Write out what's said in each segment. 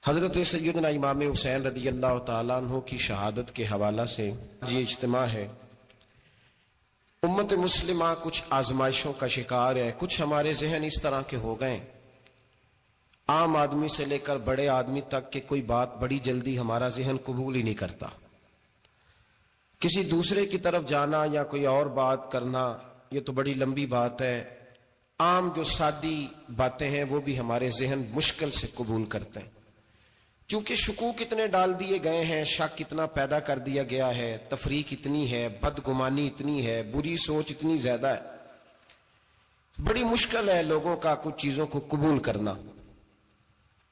حضرت سیدنا امام حسین رضی اللہ تعالیٰ عنہ کی شہادت کے حوالہ سے یہ اجتماع ہے۔ امت مسلمہ کچھ آزمائشوں کا شکار ہے، کچھ ہمارے ذہن اس طرح کے ہو گئے، عام آدمی سے لے کر بڑے آدمی تک کہ کوئی بات بڑی جلدی ہمارا ذہن قبول ہی نہیں کرتا۔ کسی دوسرے کی طرف جانا یا کوئی اور بات کرنا یہ تو بڑی لمبی بات ہے، عام جو سادی باتیں ہیں وہ بھی ہمارے ذہن مشکل سے قبول کرتے ہیں۔ چونکہ شکوک اتنے ڈال دیے گئے ہیں، شک اتنا پیدا کر دیا گیا ہے، تفریق اتنی ہے، بدگمانی اتنی ہے، بری سوچ اتنی زیادہ ہے، بڑی مشکل ہے لوگوں کا کچھ چیزوں کو قبول کرنا۔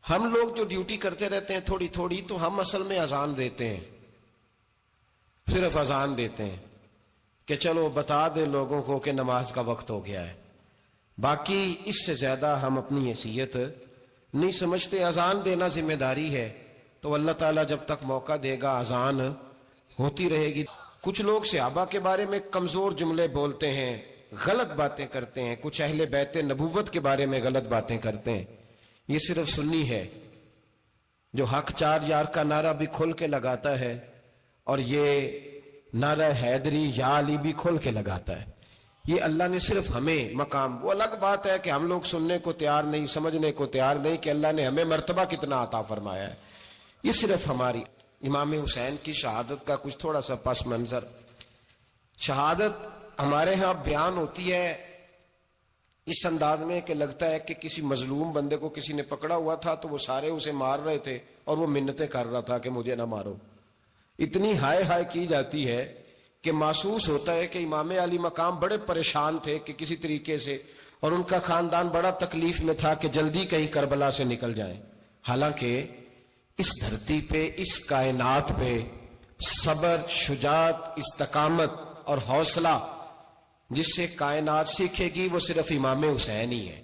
ہم لوگ جو ڈیوٹی کرتے رہتے ہیں تھوڑی تھوڑی، تو ہم اصل میں اذان دیتے ہیں، صرف اذان دیتے ہیں کہ چلو بتا دے لوگوں کو کہ نماز کا وقت ہو گیا ہے، باقی اس سے زیادہ ہم اپنی حیثیت نہیں سمجھتے۔ اذان دینا ذمہ داری ہے، تو اللہ تعالیٰ جب تک موقع دے گا اذان ہوتی رہے گی۔ کچھ لوگ صحابہ کے بارے میں کمزور جملے بولتے ہیں، غلط باتیں کرتے ہیں، کچھ اہل بیت نبوت کے بارے میں غلط باتیں کرتے ہیں۔ یہ صرف سنی ہے جو حق چار یار کا نعرہ بھی کھل کے لگاتا ہے، اور یہ نعرہ حیدری یا علی بھی کھل کے لگاتا ہے۔ یہ اللہ نے صرف ہمیں مقام، وہ الگ بات ہے کہ ہم لوگ سننے کو تیار نہیں، سمجھنے کو تیار نہیں کہ اللہ نے ہمیں مرتبہ کتنا عطا فرمایا ہے۔ یہ صرف ہماری امام حسین کی شہادت کا کچھ تھوڑا سا پس منظر۔ شہادت ہمارے ہاں بیان ہوتی ہے اس انداز میں کہ لگتا ہے کہ کسی مظلوم بندے کو کسی نے پکڑا ہوا تھا تو وہ سارے اسے مار رہے تھے اور وہ منتیں کر رہا تھا کہ مجھے نہ مارو۔ اتنی ہائے ہائے کی جاتی ہے کہ محسوس ہوتا ہے کہ امام علی مقام بڑے پریشان تھے کہ کسی طریقے سے، اور ان کا خاندان بڑا تکلیف میں تھا کہ جلدی کہیں کربلا سے نکل جائیں۔ حالانکہ اس دھرتی پہ، اس کائنات پہ صبر، شجاعت، استقامت اور حوصلہ جس سے کائنات سیکھے گی وہ صرف امام حسین ہی ہے۔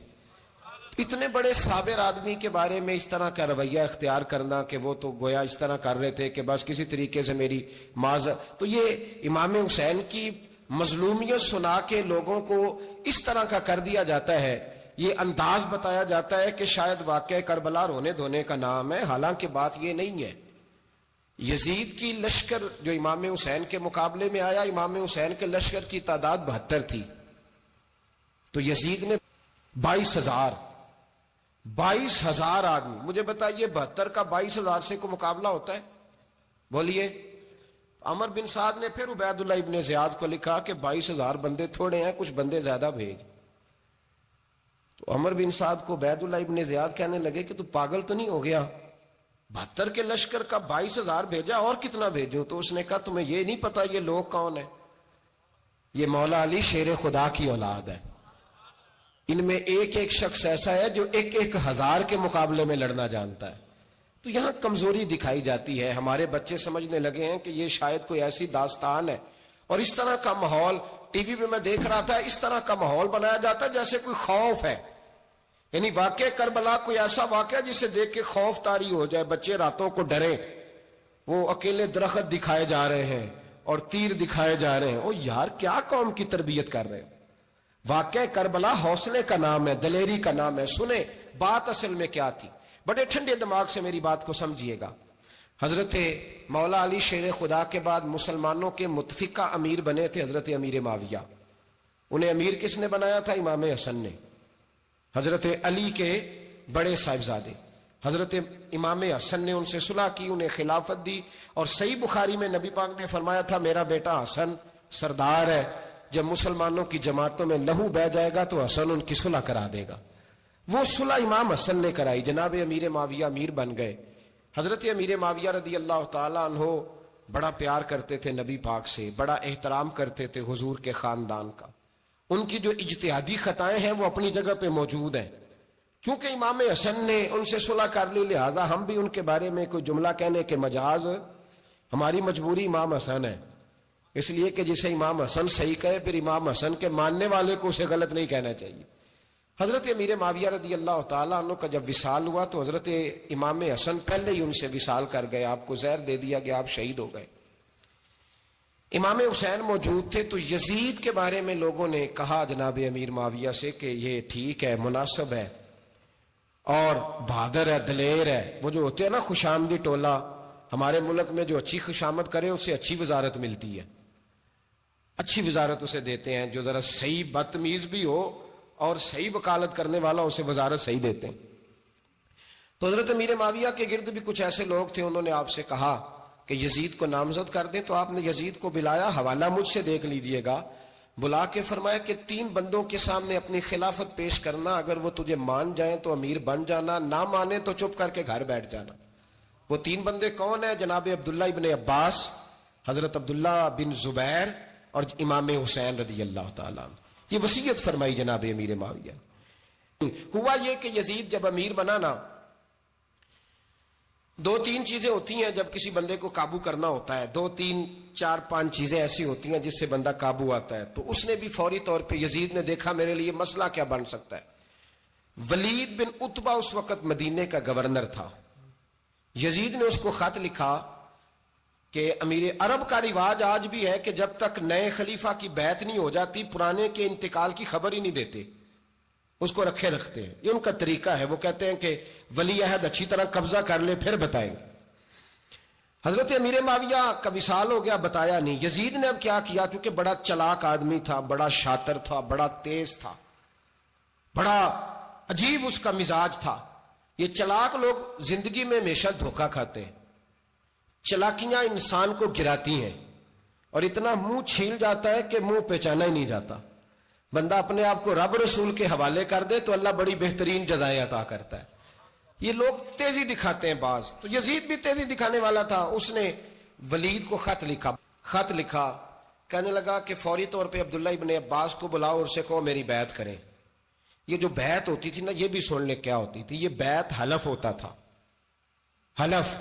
اتنے بڑے صابر آدمی کے بارے میں اس طرح کا رویہ اختیار کرنا کہ وہ تو گویا اس طرح کر رہے تھے کہ بس کسی طریقے سے میری تو یہ امام حسین کی مظلومیت سنا کے لوگوں کو اس طرح کا کر دیا جاتا ہے، یہ انداز بتایا جاتا ہے کہ شاید واقعہ کربلا رونے دھونے کا نام ہے، حالانکہ بات یہ نہیں ہے۔ یزید کی لشکر جو امام حسین کے مقابلے میں آیا، امام حسین کے لشکر کی تعداد 72 تھی، تو یزید نے 22,000 آدمی، مجھے بتائیے 72 کا 22,000 سے کو مقابلہ ہوتا ہے؟ بولیے۔ عمر بن سعد نے پھر عبید اللہ ابن زیاد کو لکھا کہ 22,000 بندے تھوڑے ہیں، کچھ بندے زیادہ بھیج۔ تو عمر بن سعد کو عبید اللہ ابن زیاد کہنے لگے کہ تو پاگل تو نہیں ہو گیا، 72 کے لشکر کا 22,000 بھیجا، اور کتنا بھیجوں؟ تو اس نے کہا تمہیں یہ نہیں پتا یہ لوگ کون ہیں؟ یہ مولا علی شیر خدا کی اولاد ہے، ان میں ایک ایک شخص ایسا ہے جو 1,000 کے مقابلے میں لڑنا جانتا ہے۔ تو یہاں کمزوری دکھائی جاتی ہے، ہمارے بچے سمجھنے لگے ہیں کہ یہ شاید کوئی ایسی داستان ہے، اور اس طرح کا ماحول ٹی وی پہ میں دیکھ رہا تھا، اس طرح کا ماحول بنایا جاتا ہے جیسے کوئی خوف ہے، یعنی واقع کربلا کوئی ایسا واقعہ جسے دیکھ کے خوف طاری ہو جائے، بچے راتوں کو ڈرے، وہ اکیلے درخت دکھائے جا رہے ہیں اور تیر دکھائے جا رہے ہیں۔ او یار کیا قوم کی تربیت کر رہے ہیں؟ واقعہ کربلا حوصلے کا نام ہے، دلیری کا نام ہے۔ سنیں بات اصل میں کیا تھی، بڑے ٹھنڈے دماغ سے میری بات کو سمجھیے گا۔ حضرت مولا علی شیر خدا کے بعد مسلمانوں کے متفقہ امیر بنے تھے حضرت امیر معاویہ۔ انہیں امیر کس نے بنایا تھا؟ امام حسن نے، حضرت علی کے بڑے صاحبزادے۔ حضرت امام حسن نے ان سے صلح کی، انہیں خلافت دی، اور صحیح بخاری میں نبی پاک نے فرمایا تھا میرا بیٹا حسن سردار ہے، جب مسلمانوں کی جماعتوں میں لہو بہ جائے گا تو حسن ان کی صلح کرا دے گا۔ وہ صلح امام حسن نے کرائی، جناب امیر معاویہ امیر بن گئے۔ حضرت امیر معاویہ رضی اللہ تعالیٰ عنہ بڑا پیار کرتے تھے نبی پاک سے، بڑا احترام کرتے تھے حضور کے خاندان کا۔ ان کی جو اجتہادی خطائیں ہیں وہ اپنی جگہ پہ موجود ہیں، کیونکہ امام حسن نے ان سے صلح کر لی، لہذا ہم بھی ان کے بارے میں کوئی جملہ کہنے کے مجاز، ہماری مجبوری امام حسن ہے، اس لیے کہ جسے امام حسن صحیح کہے پھر امام حسن کے ماننے والے کو اسے غلط نہیں کہنا چاہیے۔ حضرت امیر معاویہ رضی اللہ تعالیٰ عنہ کا جب وصال ہوا تو حضرت امام حسن پہلے ہی ان سے وصال کر گئے، آپ کو زہر دے دیا گیا، آپ شہید ہو گئے۔ امام حسین موجود تھے، تو یزید کے بارے میں لوگوں نے کہا جناب امیر معاویہ سے کہ یہ ٹھیک ہے، مناسب ہے، اور بہادر ہے، دلیر ہے. وہ جو ہوتے ہیں نا خوش آمدی ٹولہ، ہمارے ملک میں جو اچھی خوشامد کرے اسے اچھی وزارت ملتی ہے، اچھی وزارت اسے دیتے ہیں. جو ذرا صحیح بدتمیز بھی ہو اور صحیح وکالت کرنے والا اسے وزارت صحیح دیتے ہیں. تو حضرت امیر معاویہ کے گرد بھی کچھ ایسے لوگ تھے، انہوں نے آپ سے کہا کہ یزید کو نامزد کر دیں. تو آپ نے یزید کو بلایا، حوالہ مجھ سے دیکھ لیجئے گا. بلا کے فرمایا کہ 3 بندوں کے سامنے اپنی خلافت پیش کرنا، اگر وہ تجھے مان جائیں تو امیر بن جانا، نہ مانے تو چپ کر کے گھر بیٹھ جانا. وہ 3 بندے کون ہیں؟ جناب عبداللہ ابن عباس، حضرت عبداللہ بن زبیر اور امام حسین رضی اللہ تعالیٰ عنہ. یہ وصیت فرمائی جناب امیر معاویہ. ہوا یہ کہ یزید جب امیر بنا نا، 2-3 چیزیں ہوتی ہیں جب کسی بندے کو قابو کرنا ہوتا ہے، 2-3 4 5 چیزیں ایسی ہوتی ہیں جس سے بندہ قابو آتا ہے. تو اس نے بھی فوری طور پہ، یزید نے دیکھا میرے لیے مسئلہ کیا بن سکتا ہے. ولید بن عتبہ اس وقت مدینے کا گورنر تھا. یزید نے اس کو خط لکھا کہ امیر عرب کا رواج آج بھی ہے کہ جب تک نئے خلیفہ کی بیعت نہیں ہو جاتی پرانے کے انتقال کی خبر ہی نہیں دیتے، اس کو رکھے رکھتے ہیں. یہ ان کا طریقہ ہے. وہ کہتے ہیں کہ ولی عہد اچھی طرح قبضہ کر لے پھر بتائیں گے. حضرت امیر معاویہ کا وصال ہو گیا، بتایا نہیں. یزید نے اب کیا کیا، کیونکہ بڑا چلاک آدمی تھا، بڑا شاطر تھا، بڑا تیز تھا، بڑا عجیب اس کا مزاج تھا. یہ چلاک لوگ زندگی میں ہمیشہ دھوکہ کھاتے ہیں. چلاکیاں انسان کو گراتی ہیں اور اتنا منہ چھیل جاتا ہے کہ منہ پہچانا ہی نہیں جاتا. بندہ اپنے آپ کو رب رسول کے حوالے کر دے تو اللہ بڑی بہترین جزائیں عطا کرتا ہے. یہ لوگ تیزی دکھاتے ہیں بعض. تو یزید بھی تیزی دکھانے والا تھا. اس نے ولید کو خط لکھا کہنے لگا کہ فوری طور پہ عبداللہ ابن عباس کو بلاؤ اور اسے کہو میری بیعت کریں. یہ جو بیعت ہوتی تھی نا، یہ بھی سن لے کیا ہوتی تھی. یہ بیعت حلف ہوتا تھا. حلف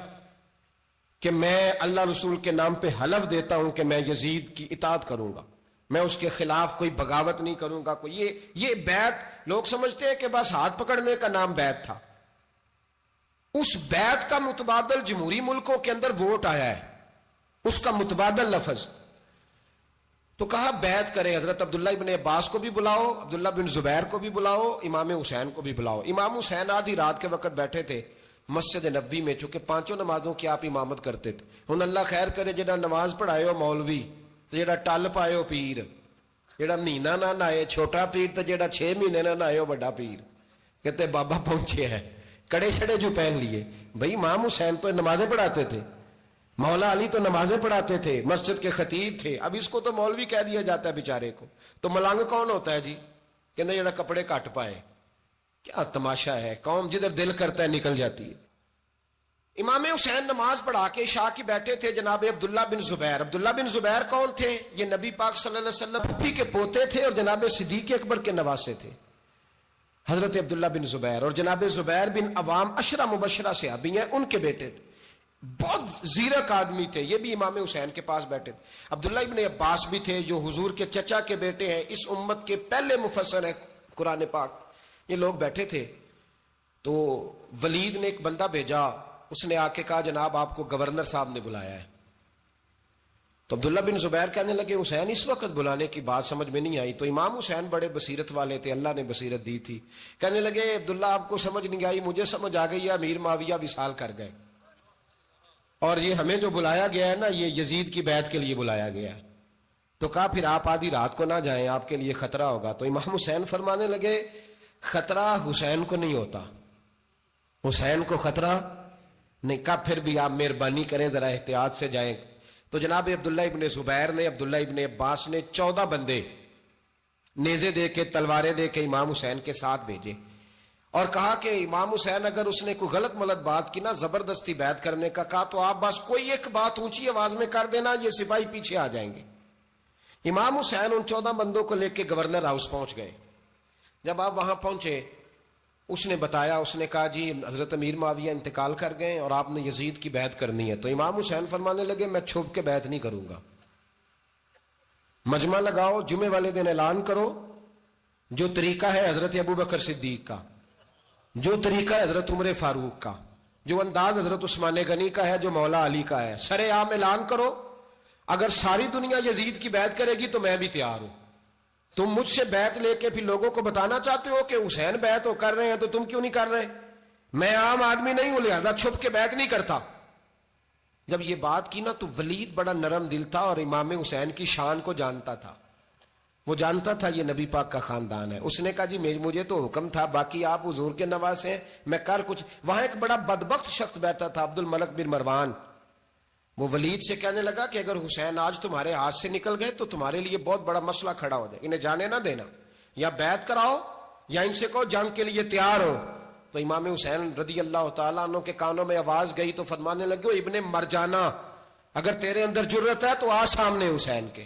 کہ میں اللہ رسول کے نام پہ حلف دیتا ہوں کہ میں یزید کی اطاعت کروں گا، میں اس کے خلاف کوئی بغاوت نہیں کروں گا. یہ بیعت لوگ سمجھتے ہیں کہ بس ہاتھ پکڑنے کا نام بیعت تھا. اس بیعت کا متبادل جمہوری ملکوں کے اندر ووٹ آیا ہے، اس کا متبادل لفظ. تو کہا بیعت کریں. حضرت عبداللہ ابن عباس کو بھی بلاؤ، عبداللہ بن زبیر کو بھی بلاؤ، امام حسین کو بھی بلاؤ. امام حسین آدھی رات کے وقت بیٹھے تھے مسجد نبوی میں، چونکہ 5 نمازوں کی آپ امامت کرتے تھے. ہن اللہ خیر کرے جڑا نماز پڑھائے ہو مولوی تو جڑا ٹل پائے ہو پیر، جڑا مہینہ نہ نہائے چھوٹا پیر تو جڑا 6 مہینے نہ نہائے ہو بڑا پیر. کہتے بابا پہنچے ہے، کڑے چھڑے جو پہن لیے. بھائی امام حسین تو نمازیں پڑھاتے تھے، مولا علی تو نمازیں پڑھاتے تھے، مسجد کے خطیب تھے. اب اس کو تو مولوی کہہ دیا جاتا ہے بیچارے کو. تو ملنگ کون ہوتا ہے جی؟ کہتے جڑا کپڑے کٹ پائے. کیا تماشا ہے، قوم جدھر دل کرتا ہے نکل جاتی ہے. امام حسین نماز پڑھا کے عشاء کی بیٹھے تھے جناب عبداللہ بن زبیر. عبداللہ بن زبیر کون تھے؟ یہ نبی پاک صلی اللہ علیہ وسلم پھپھی کے پوتے تھے اور جناب صدیق اکبر کے نواسے تھے. حضرت عبداللہ بن زبیر اور جناب زبیر بن عوام عشرہ مبشرہ صحابی ہیں، ان کے بیٹے تھے. بہت زیرک آدمی تھے. یہ بھی امام حسین کے پاس بیٹھے تھے. عبداللہ ابن عباس بھی تھے جو حضور کے چچا کے بیٹے ہیں، اس امت کے پہلے مفسر ہیں قرآن پاک. یہ لوگ بیٹھے تھے. تو ولید نے ایک بندہ بھیجا، اس نے آ کے کہا جناب آپ کو گورنر صاحب نے بلایا ہے. تو عبداللہ بن زبیر کہنے لگے حسین اس وقت بلانے کی بات سمجھ میں نہیں آئی. تو امام حسین بڑے بصیرت والے تھے، اللہ نے بصیرت دی تھی. کہنے لگے عبداللہ آپ کو سمجھ نہیں آئی، مجھے سمجھ آ گئی ہے، امیر معاویہ وصال کر گئے اور یہ ہمیں جو بلایا گیا ہے نا، یہ یزید کی بیعت کے لیے بلایا گیا ہے. تو کہا پھر آپ آدھی رات کو نہ جائیں، آپ کے لیے خطرہ ہوگا. تو امام حسین فرمانے لگے خطرہ حسین کو نہیں ہوتا، حسین کو خطرہ نہیں. کہا پھر بھی آپ مہربانی کریں ذرا احتیاط سے جائیں. تو جناب عبداللہ ابن زبیر نے، عبداللہ ابن عباس نے 14 بندے نیزے دے کے، تلواریں دے کے امام حسین کے ساتھ بھیجے اور کہا کہ امام حسین اگر اس نے کوئی غلط ملت بات کی نا، زبردستی بیعت کرنے کا کہا، تو آپ بس کوئی ایک بات اونچی آواز میں کر دینا، یہ سپاہی پیچھے آ جائیں گے. امام حسین ان 14 بندوں کو لے کے گورنر ہاؤس پہنچ گئے. جب آپ وہاں پہنچے اس نے بتایا، اس نے کہا جی حضرت امیر معاویہ انتقال کر گئے اور آپ نے یزید کی بیعت کرنی ہے. تو امام حسین فرمانے لگے میں چھپ کے بیعت نہیں کروں گا. مجمع لگاؤ، جمعے والے دن اعلان کرو. جو طریقہ ہے حضرت ابو بکر صدیق کا، جو طریقہ ہے حضرت عمر فاروق کا، جو انداز حضرت عثمان غنی کا ہے، جو مولا علی کا ہے، سر عام اعلان کرو. اگر ساری دنیا یزید کی بیعت کرے گی تو میں بھی تیار ہوں. تم مجھ سے بیعت لے کے پھر لوگوں کو بتانا چاہتے ہو کہ حسین بیعت ہو کر رہے ہیں تو تم کیوں نہیں کر رہے؟ میں عام آدمی نہیں ہوں لہذا چھپ کے بیعت نہیں کرتا. جب یہ بات کی نا تو ولید بڑا نرم دل تھا اور امام حسین کی شان کو جانتا تھا. وہ جانتا تھا یہ نبی پاک کا خاندان ہے. اس نے کہا جی مجھے تو حکم تھا، باقی آپ حضور کے نواز ہیں، میں کر کچھ. وہاں ایک بڑا بدبخت شخص بیٹھا تھا، عبد الملک بن مروان. وہ ولید سے کہنے لگا کہ اگر حسین آج تمہارے ہاتھ سے نکل گئے تو تمہارے لیے بہت بڑا مسئلہ کھڑا ہو جائے، انہیں جانے نہ دینا، یا بیعت کراؤ یا ان سے کہو جنگ کے لیے تیار ہو. تو امام حسین رضی اللہ تعالیٰ عنہ کے کانوں میں آواز گئی تو فرمانے لگے ابن مرجانہ، اگر تیرے اندر جرت ہے تو آ سامنے حسین کے،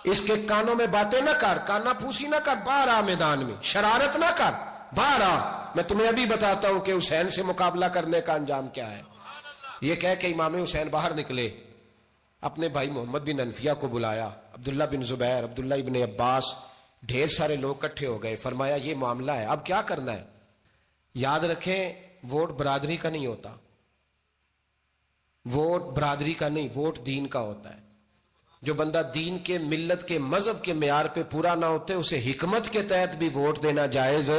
اس کے کانوں میں باتیں نہ کر، کانا پھوسی نہ کر، باہر آ میدان میں، شرارت نہ کر، باہر آ، میں تمہیں ابھی بتاتا ہوں کہ حسین سے مقابلہ کرنے کا انجام کیا ہے. یہ کہہ کہ امام حسین باہر نکلے، اپنے بھائی محمد بن انفیہ کو بلایا، عبداللہ بن زبیر، عبداللہ ابن عباس، ڈھیر سارے لوگ اکٹھے ہو گئے. فرمایا یہ معاملہ ہے، اب کیا کرنا ہے. یاد رکھیں ووٹ برادری کا نہیں ہوتا، ووٹ برادری کا نہیں، ووٹ دین کا ہوتا ہے. جو بندہ دین کے، ملت کے، مذہب کے معیار پہ پورا نہ ہوتے اسے حکمت کے تحت بھی ووٹ دینا جائز.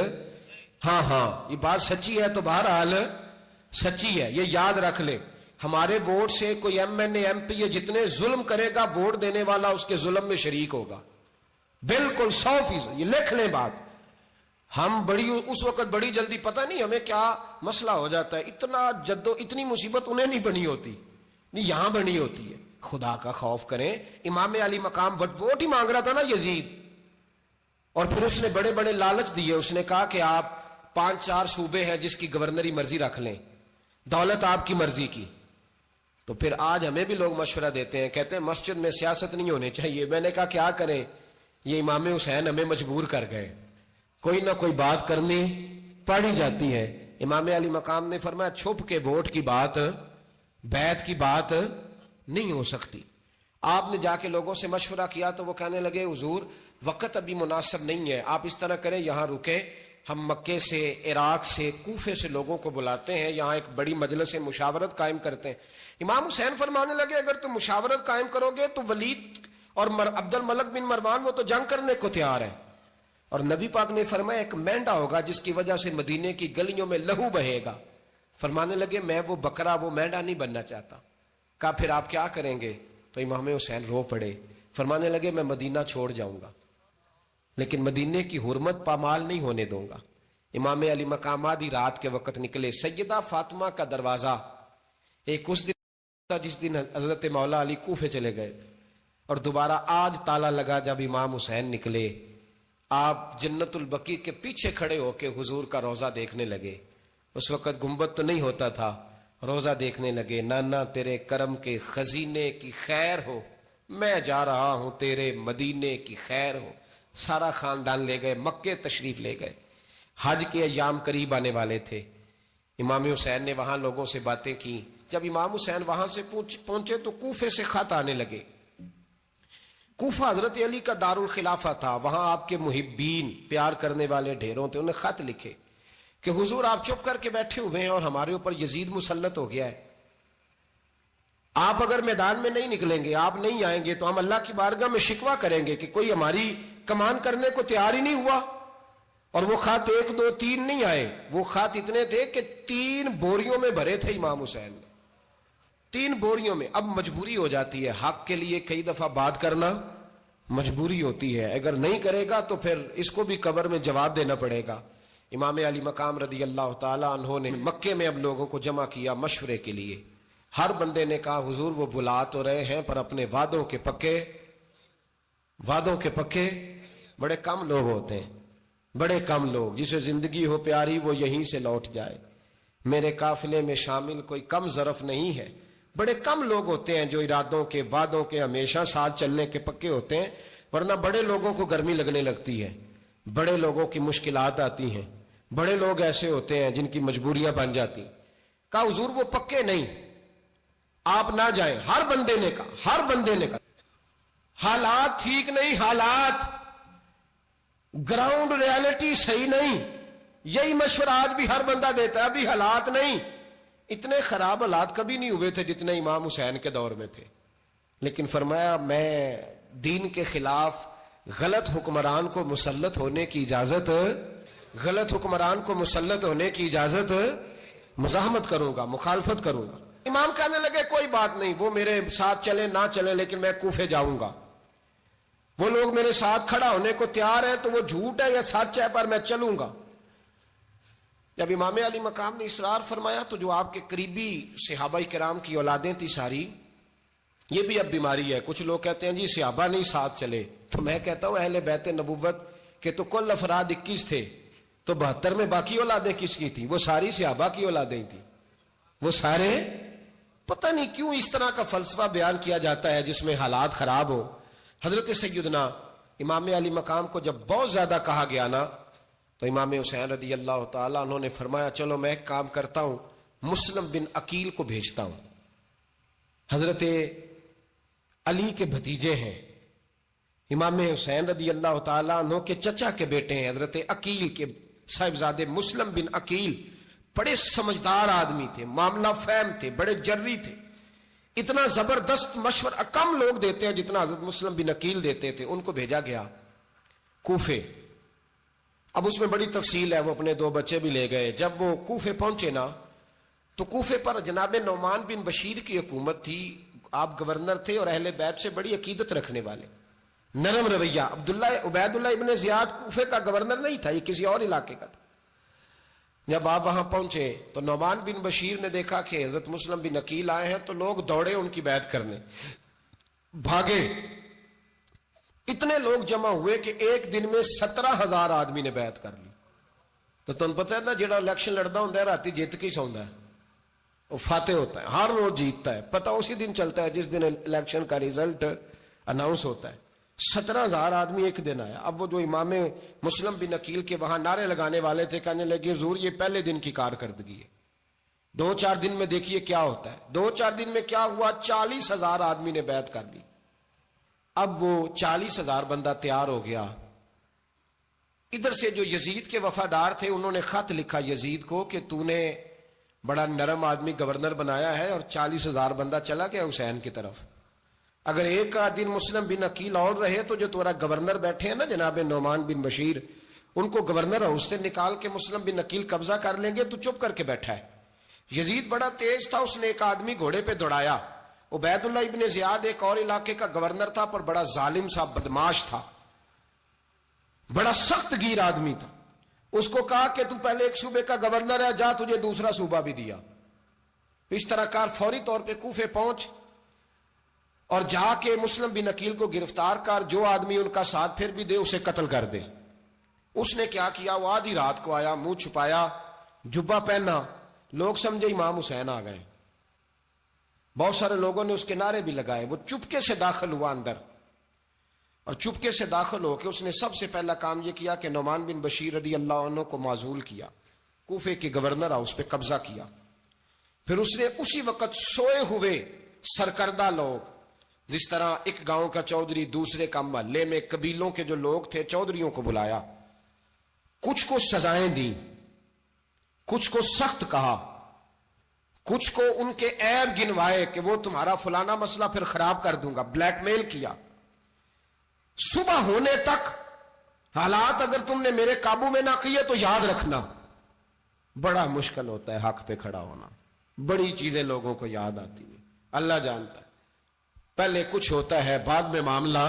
ہاں یہ بات سچی ہے تو بہرحال سچی ہے، یہ یاد رکھ لے. ہمارے ووٹ سے کوئی ایم این اے، ایم پی اے جتنے ظلم کرے گا، ووٹ دینے والا اس کے ظلم میں شریک ہوگا، بالکل 100%. یہ لکھ لیں بات. ہم اس وقت بڑی جلدی، پتہ نہیں ہمیں کیا مسئلہ ہو جاتا ہے، اتنا اتنی مصیبت انہیں نہیں بنی ہوتی، نہیں یہاں بنی ہوتی ہے. خدا کا خوف کریں. امام علی مقام ووٹ ہی مانگ رہا تھا نا یزید، اور پھر اس نے بڑے بڑے لالچ دیے. اس نے کہا کہ آپ 5-4 صوبے ہیں جس کی گورنری مرضی رکھ لیں، دولت آپ کی مرضی کی. تو پھر آج ہمیں بھی لوگ مشورہ دیتے ہیں، کہتے ہیں مسجد میں سیاست نہیں ہونی چاہیے. میں نے کہا کیا کریں، یہ امام حسین ہمیں مجبور کر گئے، کوئی نہ کوئی بات کرنی پڑ ہی جاتی ہے. امام علی مقام نے فرمایا چھپ کے ووٹ کی بات، بیعت کی بات نہیں ہو سکتی. آپ نے جا کے لوگوں سے مشورہ کیا تو وہ کہنے لگے حضور وقت ابھی مناسب نہیں ہے، آپ اس طرح کریں یہاں رکے، ہم مکے سے، عراق سے، کوفے سے لوگوں کو بلاتے ہیں، یہاں ایک بڑی مجلس مشاورت قائم کرتے ہیں. امام حسین فرمانے لگے اگر تم مشاورت قائم کرو گے تو ولید اور عبد الملک بن مروان وہ تو جنگ کرنے کو تیار ہے، اور نبی پاک نے فرمایا ایک مینڈا ہوگا جس کی وجہ سے مدینے کی گلیوں میں لہو بہے گا. فرمانے لگے میں وہ بکرا، وہ مینڈا نہیں بننا چاہتا. کہا پھر آپ کیا کریں گے؟ تو امام حسین رو پڑے، فرمانے لگے میں مدینہ چھوڑ جاؤں گا لیکن مدینے کی حرمت پامال نہیں ہونے دوں گا. امام علی مقام آدھی رات کے وقت نکلے. سیدہ فاطمہ کا دروازہ ایک اس دن تھا جس دن حضرت مولا علی کوفے چلے گئے، اور دوبارہ آج تالا لگا جب امام حسین نکلے. آپ جنت البقیع کے پیچھے کھڑے ہو کے حضور کا روضہ دیکھنے لگے. اس وقت گنبد تو نہیں ہوتا تھا، روضہ دیکھنے لگے. نانا تیرے کرم کے خزینے کی خیر ہو، میں جا رہا ہوں تیرے مدینے کی خیر ہو. سارا خاندان لے گئے، مکے تشریف لے گئے. حج کے ایام قریب آنے والے تھے. امام حسین نے وہاں لوگوں سے باتیں کی. جب امام حسین وہاں سے پہنچے تو کوفے سے خط آنے لگے. کوفہ حضرت علی کا دار الخلافہ تھا، وہاں آپ کے محبین، پیار کرنے والے ڈھیروں تھے. انہیں خط لکھے کہ حضور آپ چپ کر کے بیٹھے ہوئے ہیں اور ہمارے اوپر یزید مسلط ہو گیا ہے. آپ اگر میدان میں نہیں نکلیں گے، آپ نہیں آئیں گے تو ہم اللہ کی بارگاہ میں شکوہ کریں گے کہ کوئی ہماری کمان کرنے کو تیار ہی نہیں ہوا. اور وہ خط 1 2 3 نہیں آئے، وہ خط اتنے تھے کہ 3 بوریوں میں بھرے تھے امام حسین نے، 3 بوریوں میں. اب مجبوری ہو جاتی ہے، حق کے لیے کئی دفعہ بات کرنا مجبوری ہوتی ہے، اگر نہیں کرے گا تو پھر اس کو بھی قبر میں جواب دینا پڑے گا. امام علی مقام رضی اللہ تعالیٰ عنہ نے مکے میں اب لوگوں کو جمع کیا مشورے کے لیے. ہر بندے نے کہا حضور وہ بلا تو رہے ہیں پر اپنے وعدوں کے پکے. بڑے کم لوگ ہوتے ہیں، بڑے کم لوگ، جسے زندگی ہو پیاری وہ یہیں سے لوٹ جائے. میرے قافلے میں شامل کوئی کم ظرف نہیں ہے. بڑے کم لوگ ہوتے ہیں جو ارادوں کے، وعدوں کے ہمیشہ ساتھ چلنے کے پکے ہوتے ہیں، ورنہ بڑے لوگوں کو گرمی لگنے لگتی ہے، بڑے لوگوں کی مشکلات آتی ہیں، بڑے لوگ ایسے ہوتے ہیں جن کی مجبوریاں بن جاتی. کہا حضور وہ پکے نہیں، آپ نہ جائیں. ہر بندے نے کہا حالات ٹھیک نہیں، حالات گراؤنڈ ریالٹی صحیح نہیں. یہی مشورہ آج بھی ہر بندہ دیتا ہے، ابھی حالات نہیں. اتنے خراب حالات کبھی نہیں ہوئے تھے جتنے امام حسین کے دور میں تھے. لیکن فرمایا میں دین کے خلاف غلط حکمران کو مسلط ہونے کی اجازت غلط حکمران کو مسلط ہونے کی اجازت مزاحمت کروں گا، مخالفت کروں گا۔ امام کہنے لگے کوئی بات نہیں، وہ میرے ساتھ چلے نہ چلے لیکن میں کوفے جاؤں گا، وہ لوگ میرے ساتھ کھڑا ہونے کو تیار ہے تو وہ جھوٹ ہے یا سچ ہے پر میں چلوں گا۔ جب امام علی مقام نے اصرار فرمایا تو جو آپ کے قریبی صحابہ کرام کی اولادیں تھی ساری، یہ بھی اب بیماری ہے، کچھ لوگ کہتے ہیں جی صحابہ نہیں ساتھ چلے، تو میں کہتا ہوں اہل بیت نبوت کے تو کل افراد 21 تھے، تو 72 میں باقی اولادیں کس کی تھیں؟ وہ ساری صحابہ کی اولادیں تھیں، وہ سارے، پتہ نہیں کیوں اس طرح کا فلسفہ بیان کیا جاتا ہے جس میں حالات خراب ہو۔ حضرت سیدنا امام علی مقام کو جب بہت زیادہ کہا گیا نا تو امام حسین رضی اللہ تعالیٰ انہوں نے فرمایا چلو میں ایک کام کرتا ہوں، مسلم بن عقیل کو بھیجتا ہوں، حضرت علی کے بھتیجے ہیں، امام حسین رضی اللہ تعالیٰ عنہ کے چچا کے بیٹے ہیں، حضرت عقیل کے صاحبزادے مسلم بن عقیل بڑے سمجھدار آدمی تھے، معاملہ فہم تھے، بڑے جری تھے، اتنا زبردست مشورہ کم لوگ دیتے ہیں جتنا حضرت مسلم بن عقیل دیتے تھے۔ ان کو بھیجا گیا کوفے۔ اب اس میں بڑی تفصیل ہے، وہ اپنے 2 بچے بھی لے گئے۔ جب وہ کوفے پہنچے نا تو کوفے پر جناب نعمان بن بشیر کی حکومت تھی، آپ گورنر تھے اور اہل بیت سے بڑی عقیدت رکھنے والے، نرم رویہ۔ عبید اللہ ابن زیاد کوفے کا گورنر نہیں تھا، یہ کسی اور علاقے کا تھا۔ جب آپ وہاں پہنچے تو نعمان بن بشیر نے دیکھا کہ حضرت مسلم بن عقیل آئے ہیں تو لوگ دوڑے ان کی بیعت کرنے، بھاگے، اتنے لوگ جمع ہوئے کہ ایک دن میں 17,000 آدمی نے بیعت کر لی۔ تو تم پتہ ہے نا جڑا الیکشن لڑتا ہوں راتی جیت کے سوندا ہے، وہ فاتح ہوتا ہے، ہر روز جیتتا ہے، پتہ اسی دن چلتا ہے جس دن الیکشن کا ریزلٹ اناؤنس ہوتا ہے۔ 17,000 آدمی ایک دن آیا۔ اب وہ جو امام مسلم بن عقیل کے وہاں نعرے لگانے والے تھے کہنے لگے حضور یہ پہلے دن کی کارکردگی ہے، 2-4 دن میں دیکھیے کیا ہوتا ہے۔ 2-4 دن میں کیا ہوا، 40,000 آدمی نے بیعت کر لی۔ اب وہ 40,000 بندہ تیار ہو گیا۔ ادھر سے جو یزید کے وفادار تھے انہوں نے خط لکھا یزید کو کہ تو نے بڑا نرم آدمی گورنر بنایا ہے اور 40,000 بندہ چلا گیا حسین کی طرف، اگر ایک دن مسلم بن عقیل اور رہے تو جو تمہارا گورنر بیٹھے ہیں نا جناب نعمان بن بشیر، ان کو گورنر ہاؤس سے نکال کے مسلم بن عقیل قبضہ کر لیں گے، تو چپ کر کے بیٹھا ہے۔ یزید بڑا تیز تھا، اس نے ایک آدمی گھوڑے پہ دوڑایا۔ عبید اللہ ابن زیاد ایک اور علاقے کا گورنر تھا پر بڑا ظالم سا بدماش تھا، بڑا سخت گیر آدمی تھا۔ اس کو کہا کہ تو پہلے ایک صوبے کا گورنر ہے، جا تجھے دوسرا صوبہ بھی دیا، اس طرح کار فوری طور پہ کوفے پہنچ اور جا کے مسلم بن عقیل کو گرفتار کر، جو آدمی ان کا ساتھ پھر بھی دے اسے قتل کر دے۔ اس نے کیا کیا، وہ آدھی رات کو آیا، منہ چھپایا، جبہ پہنا، لوگ سمجھے امام حسین آ گئے۔ بہت سارے لوگوں نے اس کے نعرے بھی لگائے۔ وہ چپکے سے داخل ہوا اندر، اور چپکے سے داخل ہو کے اس نے سب سے پہلا کام یہ کیا کہ نعمان بن بشیر رضی اللہ عنہ کو معزول کیا، کوفے کے گورنر اس پہ قبضہ کیا۔ پھر اس نے اسی وقت سوئے ہوئے سرکردہ لوگ، جس طرح ایک گاؤں کا چودھری دوسرے کا محلے میں قبیلوں کے جو لوگ تھے چودھریوں کو بلایا، کچھ کو سزائیں دیں، کچھ کو سخت کہا، کچھ کو ان کے عیب گنوائے کہ وہ تمہارا فلانا مسئلہ پھر خراب کر دوں گا، بلیک میل کیا۔ صبح ہونے تک حالات اگر تم نے میرے قابو میں نہ کیے تو یاد رکھنا بڑا مشکل ہوتا ہے حق پہ کھڑا ہونا، بڑی چیزیں لوگوں کو یاد آتی ہیں، اللہ جانتا ہے، پہلے کچھ ہوتا ہے بعد میں معاملہ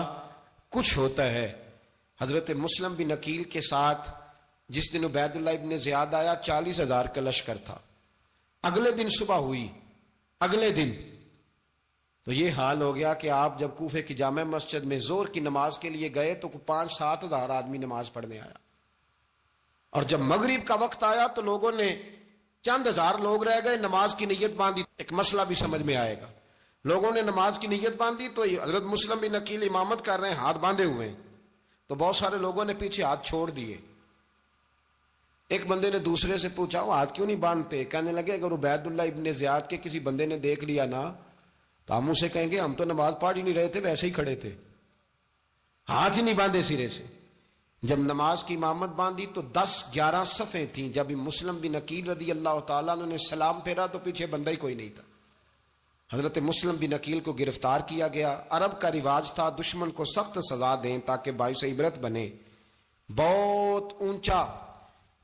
کچھ ہوتا ہے۔ حضرت مسلم بن عقیل کے ساتھ جس دن عبید اللہ ابن زیاد آیا 40,000 کا لشکر تھا۔ اگلے دن صبح ہوئی، اگلے دن تو یہ حال ہو گیا کہ آپ جب کوفے کی جامع مسجد میں زور کی نماز کے لیے گئے تو 5-7 ہزار آدمی نماز پڑھنے آیا، اور جب مغرب کا وقت آیا تو لوگوں نے چند ہزار لوگ رہ گئے، نماز کی نیت باندھی۔ ایک مسئلہ بھی سمجھ میں آئے گا، لوگوں نے نماز کی نیت باندھی تو حضرت مسلم بن عقیل امامت کر رہے ہیں، ہاتھ باندھے ہوئے ہیں، تو بہت سارے لوگوں نے پیچھے ہاتھ چھوڑ دیے۔ ایک بندے نے دوسرے سے پوچھا وہ ہاتھ کیوں نہیں باندھتے؟ کہنے لگے اگر عبید اللہ ابن زیاد کے کسی بندے نے دیکھ لیا نا تو ہم اسے کہیں گے ہم تو نماز پڑھ ہی نہیں رہے تھے، ویسے ہی کھڑے تھے، ہاتھ ہی نہیں باندھے سرے سے۔ جب نماز کی امامت باندھی تو 10-11 صفیں تھیں۔ جب مسلم بن عقیل رضی اللہ تعالیٰ عنہ نے سلام پھیرا تو پیچھے بندہ ہی کوئی نہیں تھا۔ حضرت مسلم بن عقیل کو گرفتار کیا گیا۔ عرب کا رواج تھا دشمن کو سخت سزا دیں تاکہ باعث عبرت بنے۔ بہت اونچا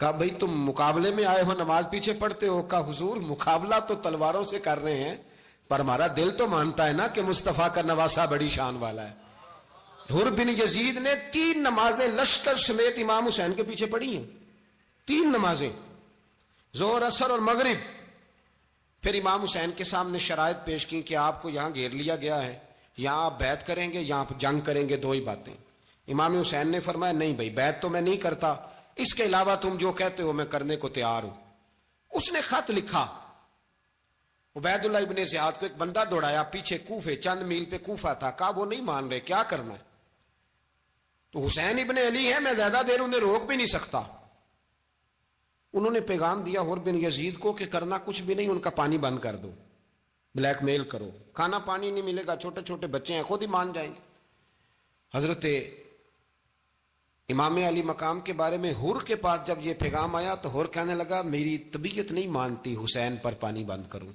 کہا بھئی تم مقابلے میں آئے ہو نماز پیچھے پڑھتے ہو؟ کہا حضور مقابلہ تو تلواروں سے کر رہے ہیں پر ہمارا دل تو مانتا ہے نا کہ مصطفیٰ کا نواسہ بڑی شان والا ہے۔ حر بن یزید نے 3 نمازیں لشکر سمیت امام حسین کے پیچھے پڑھی ہیں، 3 نمازیں، ظہر اثر اور مغرب۔ پھر امام حسین کے سامنے شرائط پیش کی کہ آپ کو یہاں گھیر لیا گیا ہے، یہاں آپ بیعت کریں گے، یہاں جنگ کریں گے، 2 ہی باتیں۔ امام حسین نے فرمایا نہیں بھائی بیعت تو میں نہیں کرتا، اس کے علاوہ تم جو کہتے ہو میں کرنے کو تیار ہوں۔ اس نے خط لکھا، عبید اللہ ابن زیاد کو ایک بندہ دوڑایا پیچھے کوفے، چند میل پہ کوفہ تھا، کہا وہ نہیں مان رہے، کیا کرنا ہے؟ تو حسین ابن علی ہے، میں زیادہ دیر انہیں روک بھی نہیں سکتا۔ انہوں نے پیغام دیا حر بن یزید کو کہ کرنا کچھ بھی نہیں، ان کا پانی بند کر دو، بلیک میل کرو، کھانا پانی نہیں ملے گا، چھوٹے چھوٹے بچے ہیں، خود ہی مان جائیں گے۔ حضرت امام علی مقام کے بارے میں حر کے پاس جب یہ پیغام آیا تو حر کہنے لگا میری طبیعت نہیں مانتی حسین پر پانی بند کروں،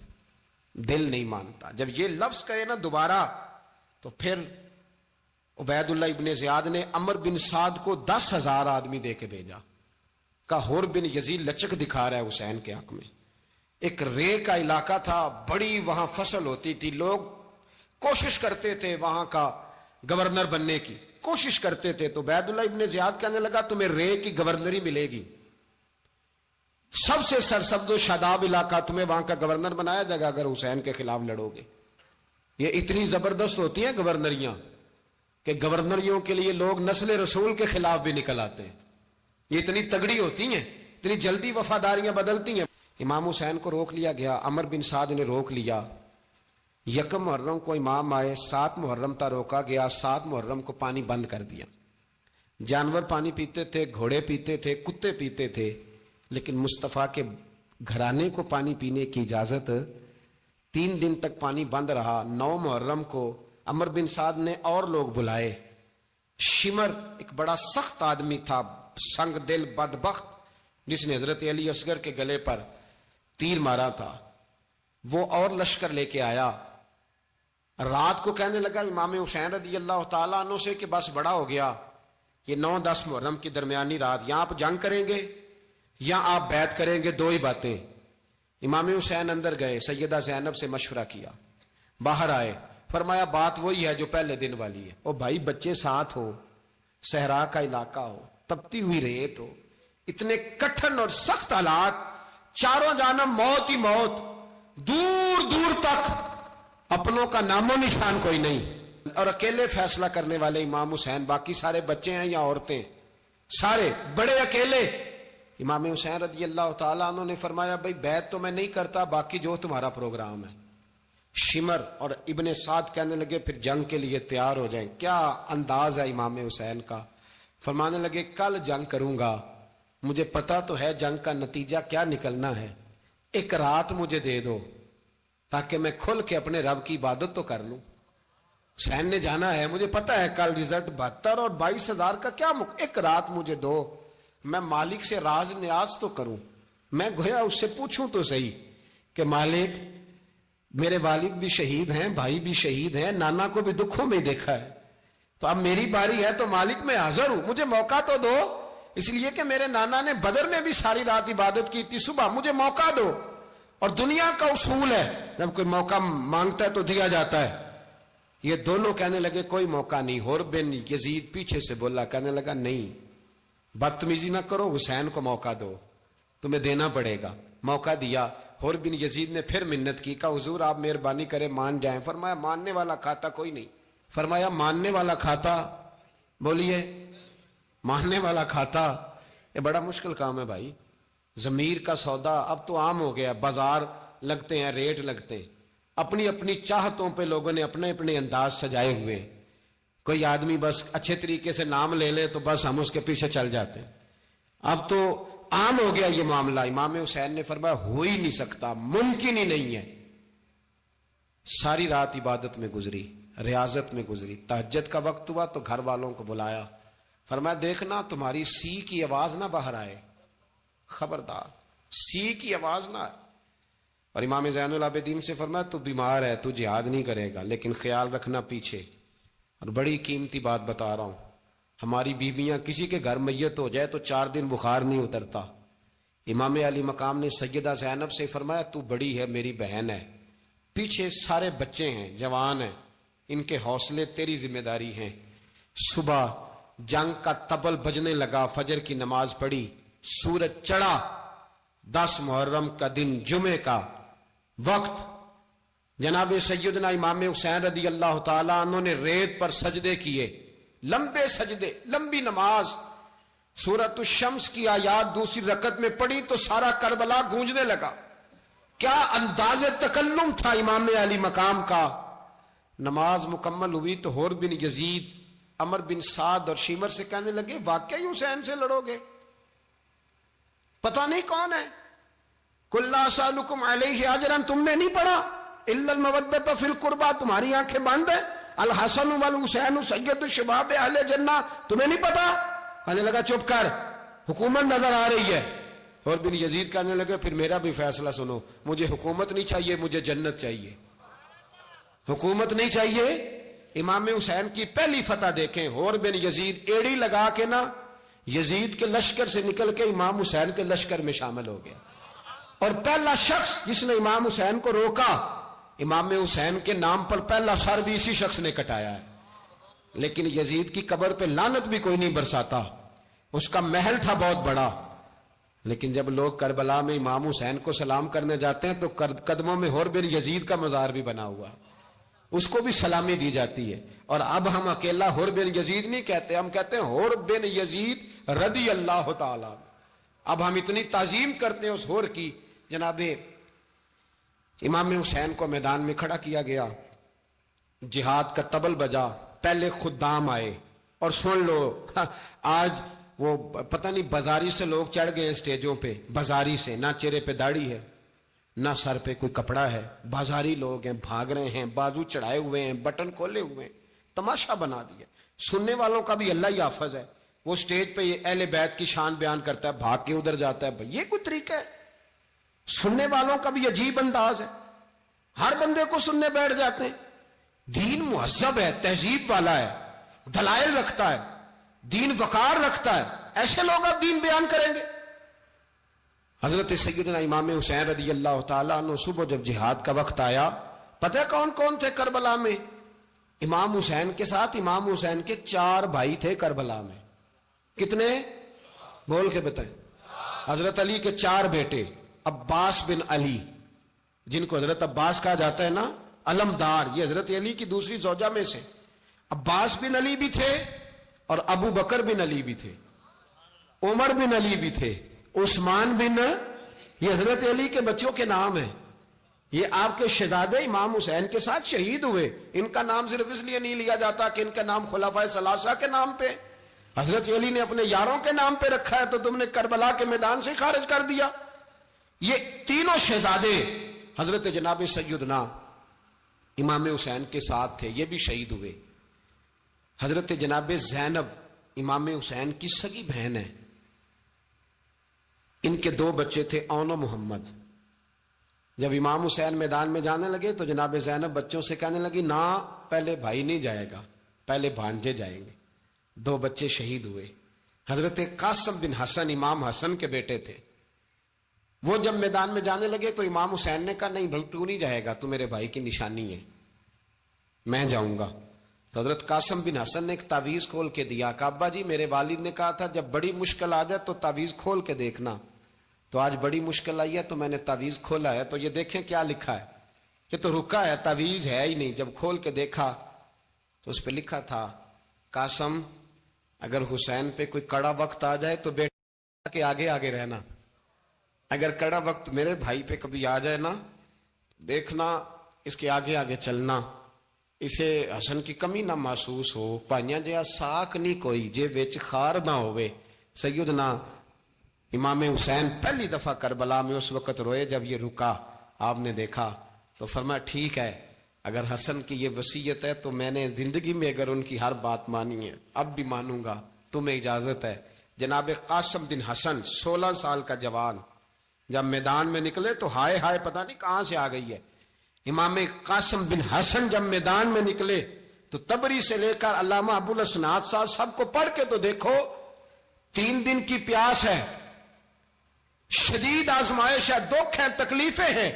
دل نہیں مانتا۔ جب یہ لفظ کہے نا دوبارہ تو پھر عبید اللہ ابن زیاد نے عمر بن سعد کو 10,000 آدمی دے کے بھیجا، کہا حر بن یزید لچک دکھا رہا ہے حسین کے حق میں۔ ایک رے کا علاقہ تھا، بڑی وہاں فصل ہوتی تھی، لوگ کوشش کرتے تھے وہاں کا گورنر بننے کی، کوشش کرتے تھے۔ تو عبید اللہ ابن زیاد کہنے لگا تمہیں رے کی گورنری ملے گی، سب سے سرسبز و شاداب علاقہ، تمہیں وہاں کا گورنر بنایا جائے گا اگر حسین کے خلاف لڑو گے۔ یہ اتنی زبردست ہوتی ہیں گورنریاں کہ گورنریوں کے لیے لوگ نسل رسول کے خلاف بھی نکل آتے ہیں، یہ اتنی تگڑی ہوتی ہیں، اتنی جلدی وفاداریاں بدلتی ہیں۔ امام حسین کو روک لیا گیا، عمر بن سعد نے روک لیا۔ 1 محرم کو امام آئے، 7 محرم تا روکا گیا، 7 محرم کو پانی بند کر دیا۔ جانور پانی پیتے تھے، گھوڑے پیتے تھے، کتے پیتے تھے، لیکن مصطفیٰ کے گھرانے کو پانی پینے کی اجازت۔ 3 دن تک پانی بند رہا۔ 9 محرم کو عمر بن سعد نے اور لوگ بلائے۔ شمر ایک بڑا سخت آدمی تھا، سنگ دل بدبخت، جس نے حضرت علی اصغر کے گلے پر تیر مارا تھا، وہ اور لشکر لے کے آیا۔ رات کو کہنے لگا امام حسین رضی اللہ تعالیٰ عنہ سے کہ بس بڑا ہو گیا، یہ 9-10 محرم کی درمیانی رات، یا آپ جنگ کریں گے یا آپ بیعت کریں گے، 2 ہی باتیں۔ امام حسین اندر گئے، سیدہ زینب سے مشورہ کیا، باہر آئے، فرمایا بات وہی ہے جو پہلے دن والی ہے۔ او بھائی بچے ساتھ ہو، صحرا کا علاقہ ہو، تپتی ہوئی ریت ہو، اتنے کٹھن اور سخت حالات، چاروں جانب موت ہی موت، دور دور تک اپنوں کا نام و نشان کوئی نہیں، اور اکیلے فیصلہ کرنے والے امام حسین، باقی سارے بچے ہیں یا عورتیں، سارے بڑے اکیلے۔ امام حسین رضی اللہ تعالیٰ عنہ نے فرمایا بھائی بیعت تو میں نہیں کرتا، باقی جو تمہارا پروگرام ہے۔ شمر اور ابن سعد کہنے لگے پھر جنگ کے لیے تیار ہو جائیں۔ کیا انداز ہے امام حسین کا، فرمانے لگے کل جنگ کروں گا، مجھے پتا تو ہے جنگ کا نتیجہ کیا نکلنا ہے، 1 رات مجھے دے دو تاکہ میں کھل کے اپنے رب کی عبادت تو کر لوں۔ حسین نے جانا ہے، مجھے پتا ہے کل رزلٹ 72 اور 22,000 کا کیا 1 رات مجھے دو، میں مالک سے راز نیاز تو کروں، میں گویا اس سے پوچھوں تو صحیح کہ مالک میرے والد بھی شہید ہیں، بھائی بھی شہید ہیں، نانا کو بھی دکھوں میں دیکھا ہے، تو اب میری باری ہے تو مالک میں حاضر ہوں، مجھے موقع تو دو، اس لیے کہ میرے نانا نے بدر میں بھی ساری رات عبادت کی تھی، صبح مجھے موقع دو۔ اور دنیا کا اصول ہے جب کوئی موقع مانگتا ہے تو دیا جاتا ہے۔ یہ دونوں کہنے لگے کوئی موقع نہیں۔ حر بن یزید پیچھے سے بولا، کہنے لگا نہیں بدتمیزی نہ کرو، حسین کو موقع دو، تمہیں دینا پڑے گا۔ موقع دیا۔ حر بن یزید نے پھر منت کی، کہا حضور آپ مہربانی کریں مان جائیں۔ فرمایا ماننے والا کھاتا کوئی نہیں۔ فرمایا ماننے والا کھاتا، بولیے ماننے والا کھاتا، یہ بڑا مشکل کام ہے بھائی، ضمیر کا سودا اب تو عام ہو گیا، بازار لگتے ہیں، ریٹ لگتے ہیں، اپنی اپنی چاہتوں پہ لوگوں نے اپنے اپنے انداز سجائے ہوئے، کوئی آدمی بس اچھے طریقے سے نام لے لے تو بس ہم اس کے پیچھے چل جاتے ہیں، اب تو عام ہو گیا یہ معاملہ۔ امام حسین نے فرمایا ہو ہی نہیں سکتا، ممکن ہی نہیں ہے۔ ساری رات عبادت میں گزری، ریاضت میں گزری، تہجد کا وقت ہوا تو گھر والوں کو بلایا، فرمایا دیکھنا تمہاری سی کی آواز نہ باہر آئے، خبردار سی کی آواز نہ آئے۔ اور امام زین العابدین سے فرمایا تو بیمار ہے، تو جہاد نہیں کرے گا، لیکن خیال رکھنا پیچھے۔ اور بڑی قیمتی بات بتا رہا ہوں، ہماری بیویاں کسی کے گھر میت ہو جائے تو 4 دن بخار نہیں اترتا، امام علی مقام نے سیدہ زینب سے فرمایا تو بڑی ہے، میری بہن ہے، پیچھے سارے بچے ہیں، جوان ہیں، ان کے حوصلے تیری ذمہ داری ہیں۔ صبح جنگ کا طبل بجنے لگا، فجر کی نماز پڑھی، سورج چڑھا، 10 محرم کا دن، جمعے کا وقت، جناب سیدنا امام حسین رضی اللہ تعالیٰ عنہ نے ریت پر سجدے کیے، لمبے سجدے، لمبی نماز، سورۃ الشمس کی آیات دوسری رکعت میں پڑھی تو سارا کربلا گونجنے لگا۔ کیا انداز تکلم تھا امام علی مقام کا۔ نماز مکمل ہوئی تو حور بن یزید، عمر بن سعد اور شیمر سے کہنے لگے واقعی حسین سے لڑو گے؟ پتہ نہیں کون ہے۔ قل لا اسألکم علیہ اجرا، تم نے نہیں پڑھا؟ الا المودۃ فی القربى، تمہاری آنکھیں بند ہیں۔ الحسن والحسین سید الشباب اہل جنہ، تمہیں نہیں پتا؟ کہنے لگا چپ کر، حکومت نظر آ رہی ہے۔ اور بن یزید کہنے لگے پھر میرا بھی فیصلہ سنو، مجھے حکومت نہیں چاہیے، مجھے جنت چاہیے۔ حکومت نہیں چاہیے۔ امام حسین کی پہلی فتح دیکھیں، اور بن یزید ایڑی لگا کے نا یزید کے لشکر سے نکل کے امام حسین کے لشکر میں شامل ہو گیا، اور پہلا شخص جس نے امام حسین کو روکا، امام حسین کے نام پر پہلا سر بھی اسی شخص نے کٹایا ہے۔ لیکن یزید کی قبر پہ لعنت بھی کوئی نہیں برساتا، اس کا محل تھا بہت بڑا، لیکن جب لوگ کربلا میں امام حسین کو سلام کرنے جاتے ہیں تو قدموں میں حور بن یزید کا مزار بھی بنا ہوا، اس کو بھی سلامی دی جاتی ہے۔ اور اب ہم اکیلا حور بن یزید نہیں کہتے، ہم کہتے ہیں حور بن یزید رضی اللہ تعالی۔ اب ہم اتنی تعظیم کرتے ہیں اس حور کی۔ جناب امام حسین کو میدان میں کھڑا کیا گیا، جہاد کا طبل بجا، پہلے خدام آئے، اور سن لو آج وہ پتہ نہیں بازاری سے لوگ چڑھ گئے اسٹیجوں پہ، بازاری سے، نہ چہرے پہ داڑھی ہے نہ سر پہ کوئی کپڑا ہے، بازاری لوگ ہیں، بھاگ رہے ہیں، بازو چڑھائے ہوئے ہیں، بٹن کھولے ہوئے ہیں، تماشا بنا دیا۔ سننے والوں کا بھی اللہ ہی حافظ ہے، وہ سٹیج پہ اہل بیت کی شان بیان کرتا ہے، بھاگ کے ادھر جاتا ہے، بھئی یہ کوئی طریقہ ہے؟ سننے والوں کا بھی عجیب انداز ہے، ہر بندے کو سننے بیٹھ جاتے ہیں۔ دین مہذب ہے، تہذیب والا ہے، دلائل رکھتا ہے، دین وقار رکھتا ہے، ایسے لوگ اب دین بیان کریں گے؟ حضرت سیدنا امام حسین رضی اللہ تعالیٰ عنہ صبح جب جہاد کا وقت آیا، پتہ کون کون تھے کربلا میں؟ امام حسین کے ساتھ امام حسین کے 4 بھائی تھے کربلا میں۔ کتنے؟ بول کے بتائیں۔ حضرت علی کے 4 بیٹے، عباس بن علی، جن کو حضرت عباس کہا جاتا ہے نا، علمدار، یہ حضرت علی کی دوسری زوجہ میں سے۔ عباس بن علی بھی تھے، اور ابو بکر بن علی بھی تھے، عمر بن علی بھی تھے، عثمان بن، یہ حضرت علی کے بچوں کے نام ہیں۔ یہ آپ کے شہزادے امام حسین کے ساتھ شہید ہوئے، ان کا نام صرف اس لیے نہیں لیا جاتا کہ ان کا نام خلفائے ثلاثہ کے نام پہ، حضرت علی نے اپنے یاروں کے نام پہ رکھا ہے، تو تم نے کربلا کے میدان سے خارج کر دیا۔ یہ تینوں شہزادے حضرت جناب سیدنا امام حسین کے ساتھ تھے، یہ بھی شہید ہوئے۔ حضرت جناب زینب امام حسین کی سگی بہن ہے، ان کے 2 بچے تھے، اون و محمد۔ جب امام حسین میدان میں جانے لگے تو جناب زینب بچوں سے کہنے لگی نہ، پہلے بھائی نہیں جائے گا، پہلے بھانجے جائیں گے۔ 2 بچے شہید ہوئے۔ حضرت قاسم بن حسن امام حسن کے بیٹے تھے، وہ جب میدان میں جانے لگے تو امام حسین نے کہا نہیں بھائی تو نہیں جائے گا، تو میرے بھائی کی نشانی ہے، میں جاؤں گا۔ تو حضرت قاسم بن حسن نے ایک تعویذ کھول کے دیا کہ ابا جی میرے والد نے کہا تھا جب بڑی مشکل آ جائے تو تعویذ کھول کے دیکھنا، تو آج بڑی مشکل آئی ہے تو میں نے تعویذ کھولا ہے، تو یہ دیکھیں کیا لکھا ہے، یہ تو رکا ہے، تعویذ ہے ہی نہیں۔ جب کھول کے دیکھا تو اس پہ لکھا تھا قاسم اگر حسین پہ کوئی کڑا وقت آ جائے تو بیٹا کے آگے آگے رہنا، اگر کڑا وقت میرے بھائی پہ کبھی آ جائے نا، دیکھنا اس کے آگے آگے چلنا، اسے حسن کی کمی نہ محسوس ہو، پائیاں جہاں ساک نہیں کوئی جے وچ خار نہ ہوئے۔ سیدنا امام حسین پہلی دفعہ کربلا میں اس وقت روئے جب یہ رکا، آپ نے دیکھا تو فرمایا ٹھیک ہے، اگر حسن کی یہ وصیت ہے تو میں نے زندگی میں اگر ان کی ہر بات مانی ہے اب بھی مانوں گا، تمہیں اجازت ہے۔ جناب قاسم بن حسن 16 سال کا جوان جب میدان میں نکلے تو ہائے ہائے پتہ نہیں کہاں سے آ گئی ہے۔ امام قاسم بن حسن جب میدان میں نکلے تو تبری سے لے کر علامہ ابو الاسناد صاحب سب کو پڑھ کے تو دیکھو، 3 دن کی پیاس ہے، شدید آزمائش ہے، دکھ ہیں، تکلیفیں ہیں،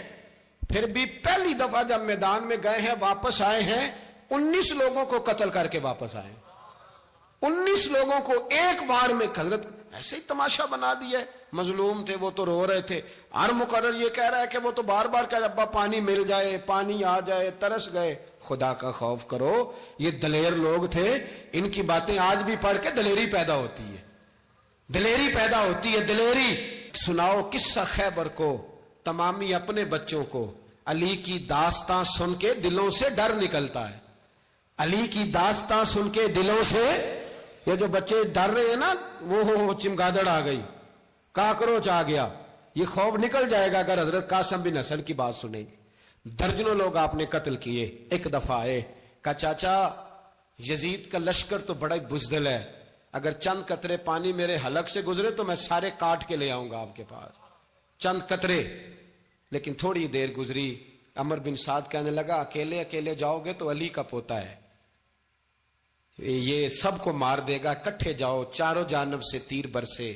پھر بھی پہلی دفعہ جب میدان میں گئے ہیں واپس آئے ہیں 19 لوگوں کو قتل کر کے واپس آئے، 19 لوگوں کو ایک بار میں حضرت ایسے ہی تماشا بنا دیا ہے۔ مظلوم تھے وہ تو رو رہے تھے، ہر مقرر یہ کہہ رہا ہے کہ وہ تو بار بار کہ ابا پانی مل جائے، پانی آ جائے، ترس گئے۔ خدا کا خوف کرو، یہ دلیر لوگ تھے، ان کی باتیں آج بھی پڑھ کے دلیری پیدا ہوتی ہے، دلیری پیدا ہوتی ہے، دلیری۔ سناؤ قصہ خیبر کو، تمامی اپنے بچوں کو علی کی داستاں سن کے دلوں سے ڈر نکلتا ہے، علی کی داستاں سن کے دلوں سے۔ یہ جو بچے ڈر رہے ہیں نا، وہ چمگادڑ آ گئی، کاکروچ آ گیا، یہ خوف نکل جائے گا اگر حضرت قاسم بن حسن کی بات سنیں گے۔ درجنوں لوگ آپ نے قتل کیے۔ ایک دفعہ آئے، کہا چاچا یزید کا لشکر تو بڑا بزدل ہے، اگر چند قطرے پانی میرے حلق سے گزرے تو میں سارے کاٹ کے لے آؤں گا آپ کے پاس، چند قطرے۔ لیکن تھوڑی دیر گزری، عمر بن سعد کہنے لگا اکیلے اکیلے جاؤ گے تو علی کا پوتا ہے، یہ سب کو مار دے گا، کٹھے جاؤ۔ چاروں جانب سے تیر برسے،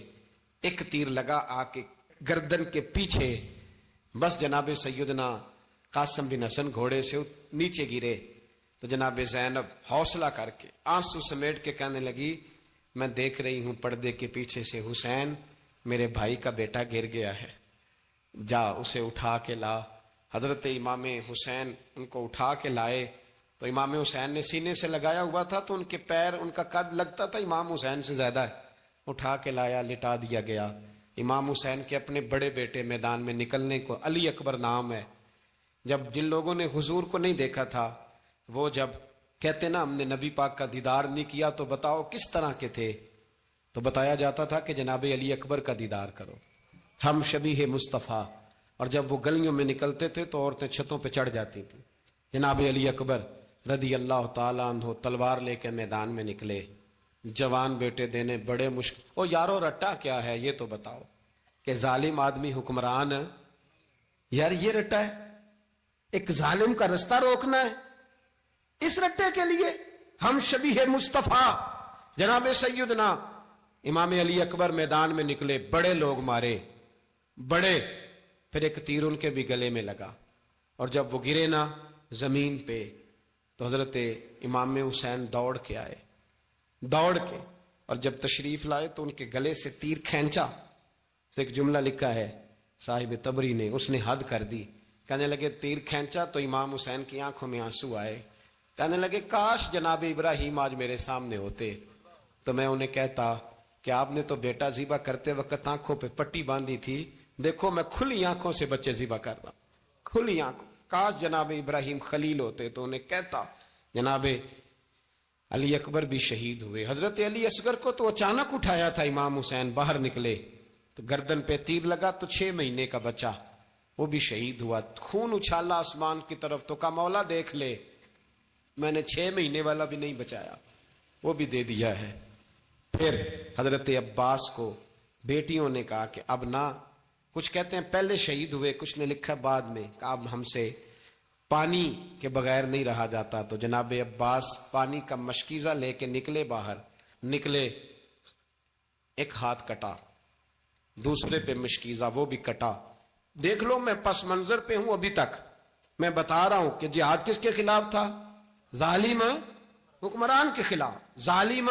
ایک تیر لگا آ کے گردن کے پیچھے، بس جناب سیدنا قاسم بن حسن گھوڑے سے نیچے گرے تو جناب زینب حوصلہ کر کے آنسو سمیٹ کے کہنے لگی میں دیکھ رہی ہوں پردے کے پیچھے سے حسین میرے بھائی کا بیٹا گر گیا ہے، جا اسے اٹھا کے لا۔ حضرت امام حسین ان کو اٹھا کے لائے تو امام حسین نے سینے سے لگایا ہوا تھا تو ان کے پیر، ان کا قد لگتا تھا امام حسین سے زیادہ ہے، اٹھا کے لایا، لٹا دیا گیا۔ امام حسین کے اپنے بڑے بیٹے میدان میں نکلنے کو، علی اکبر نام ہے، جب جن لوگوں نے حضور کو نہیں دیکھا تھا وہ جب کہتے نا ہم نے نبی پاک کا دیدار نہیں کیا تو بتاؤ کس طرح کے تھے، تو بتایا جاتا تھا کہ جناب علی اکبر کا دیدار کرو، ہم شبیہ مصطفیٰ۔ اور جب وہ گلیوں میں نکلتے تھے تو عورتیں چھتوں پہ چڑھ جاتی تھیں۔ جناب علی اکبر رضی اللہ تعالیٰ عنہ تلوار لے کے میدان میں نکلے، جوان بیٹے دینے بڑے مشکل۔ او یارو رٹا کیا ہے یہ تو بتاؤ، کہ ظالم آدمی حکمران، یار یہ رٹا ہے، ایک ظالم کا رستہ روکنا ہے، اس رٹے کے لیے ہم شبیہ مصطفیٰ۔ جناب سیدنا امام علی اکبر میدان میں نکلے، بڑے لوگ مارے، بڑے، پھر ایک تیر ان کے بھی گلے میں لگا، اور جب وہ گرے نا زمین پہ تو حضرت امام حسین دوڑ کے آئے، دوڑ کے، اور جب تشریف لائے تو ان کے گلے سے تیر کھینچا تو ایک جملہ لکھا ہے صاحب تبری نے، اس نے حد کر دی، کہنے لگے تیر کھینچا تو امام حسین کی آنکھوں میں آنسو آئے، کہنے لگے کاش جناب ابراہیم آج میرے سامنے ہوتے تو میں انہیں کہتا کہ آپ نے تو بیٹا ذبح کرتے وقت آنکھوں پہ پٹی باندھی تھی، دیکھو میں کھلی آنکھوں سے بچے ذبح کر رہا ہوں، کھلی آنکھوں، کاش جناب ابراہیم خلیل ہوتے تو انہیں کہتا۔ جناب علی اکبر بھی شہید ہوئے۔ حضرت علی اصغر کو تو اچانک اٹھایا تھا امام حسین، باہر نکلے تو گردن پہ تیر لگا تو 6 مہینے کا بچہ وہ بھی شہید ہوا، خون اچھالا آسمان کی طرف تو کہا مولا دیکھ لے میں نے 6 مہینے والا بھی نہیں بچایا، وہ بھی دے دیا ہے۔ پھر حضرت عباس کو بیٹیوں نے کہا کہ اب نہ، کچھ کہتے ہیں پہلے شہید ہوئے، کچھ نے لکھا بعد میں، کہ اب ہم سے پانی کے بغیر نہیں رہا جاتا، تو جناب عباس پانی کا مشکیزہ لے کے نکلے، باہر نکلے، ایک ہاتھ کٹا، دوسرے پہ مشکیزہ وہ بھی کٹا۔ دیکھ لو میں پس منظر پہ ہوں ابھی تک، میں بتا رہا ہوں کہ جہاد کس کے خلاف تھا؟ ظالم حکمران کے خلاف، ظالم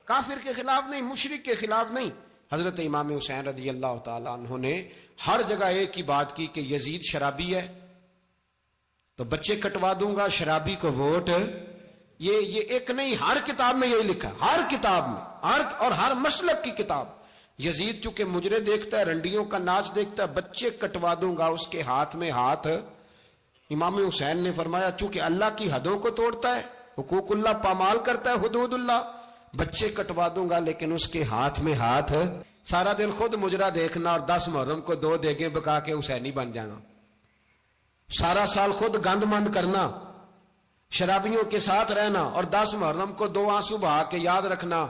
کافر کے خلاف نہیں، مشرک کے خلاف نہیں۔ حضرت امام حسین رضی اللہ تعالیٰ عنہ نے ہر جگہ ایک ہی بات کی کہ یزید شرابی ہے تو بچے کٹوا دوں گا، شرابی کو ووٹ۔ یہ ایک نہیں، ہر کتاب میں یہی لکھا، ہر کتاب میں، اور ہر مسلک کی کتاب۔ یزید چونکہ مجرے دیکھتا ہے، رنڈیوں کا ناچ دیکھتا ہے، بچے کٹوا دوں گا، اس کے ہاتھ میں ہاتھ۔ امام حسین نے فرمایا چونکہ اللہ کی حدوں کو توڑتا ہے، حقوق اللہ پامال کرتا ہے، حدود اللہ، بچے کٹوا دوں گا لیکن اس کے ہاتھ میں ہاتھ۔ سارا دن خود مجرا دیکھنا اور 10 محرم کو 2 دیگیں پکا کے حسینی بن جانا، سارا سال خود گند مند کرنا، شرابیوں کے ساتھ رہنا، اور 10 محرم کو 2 آنسو بہا کے یاد رکھنا۔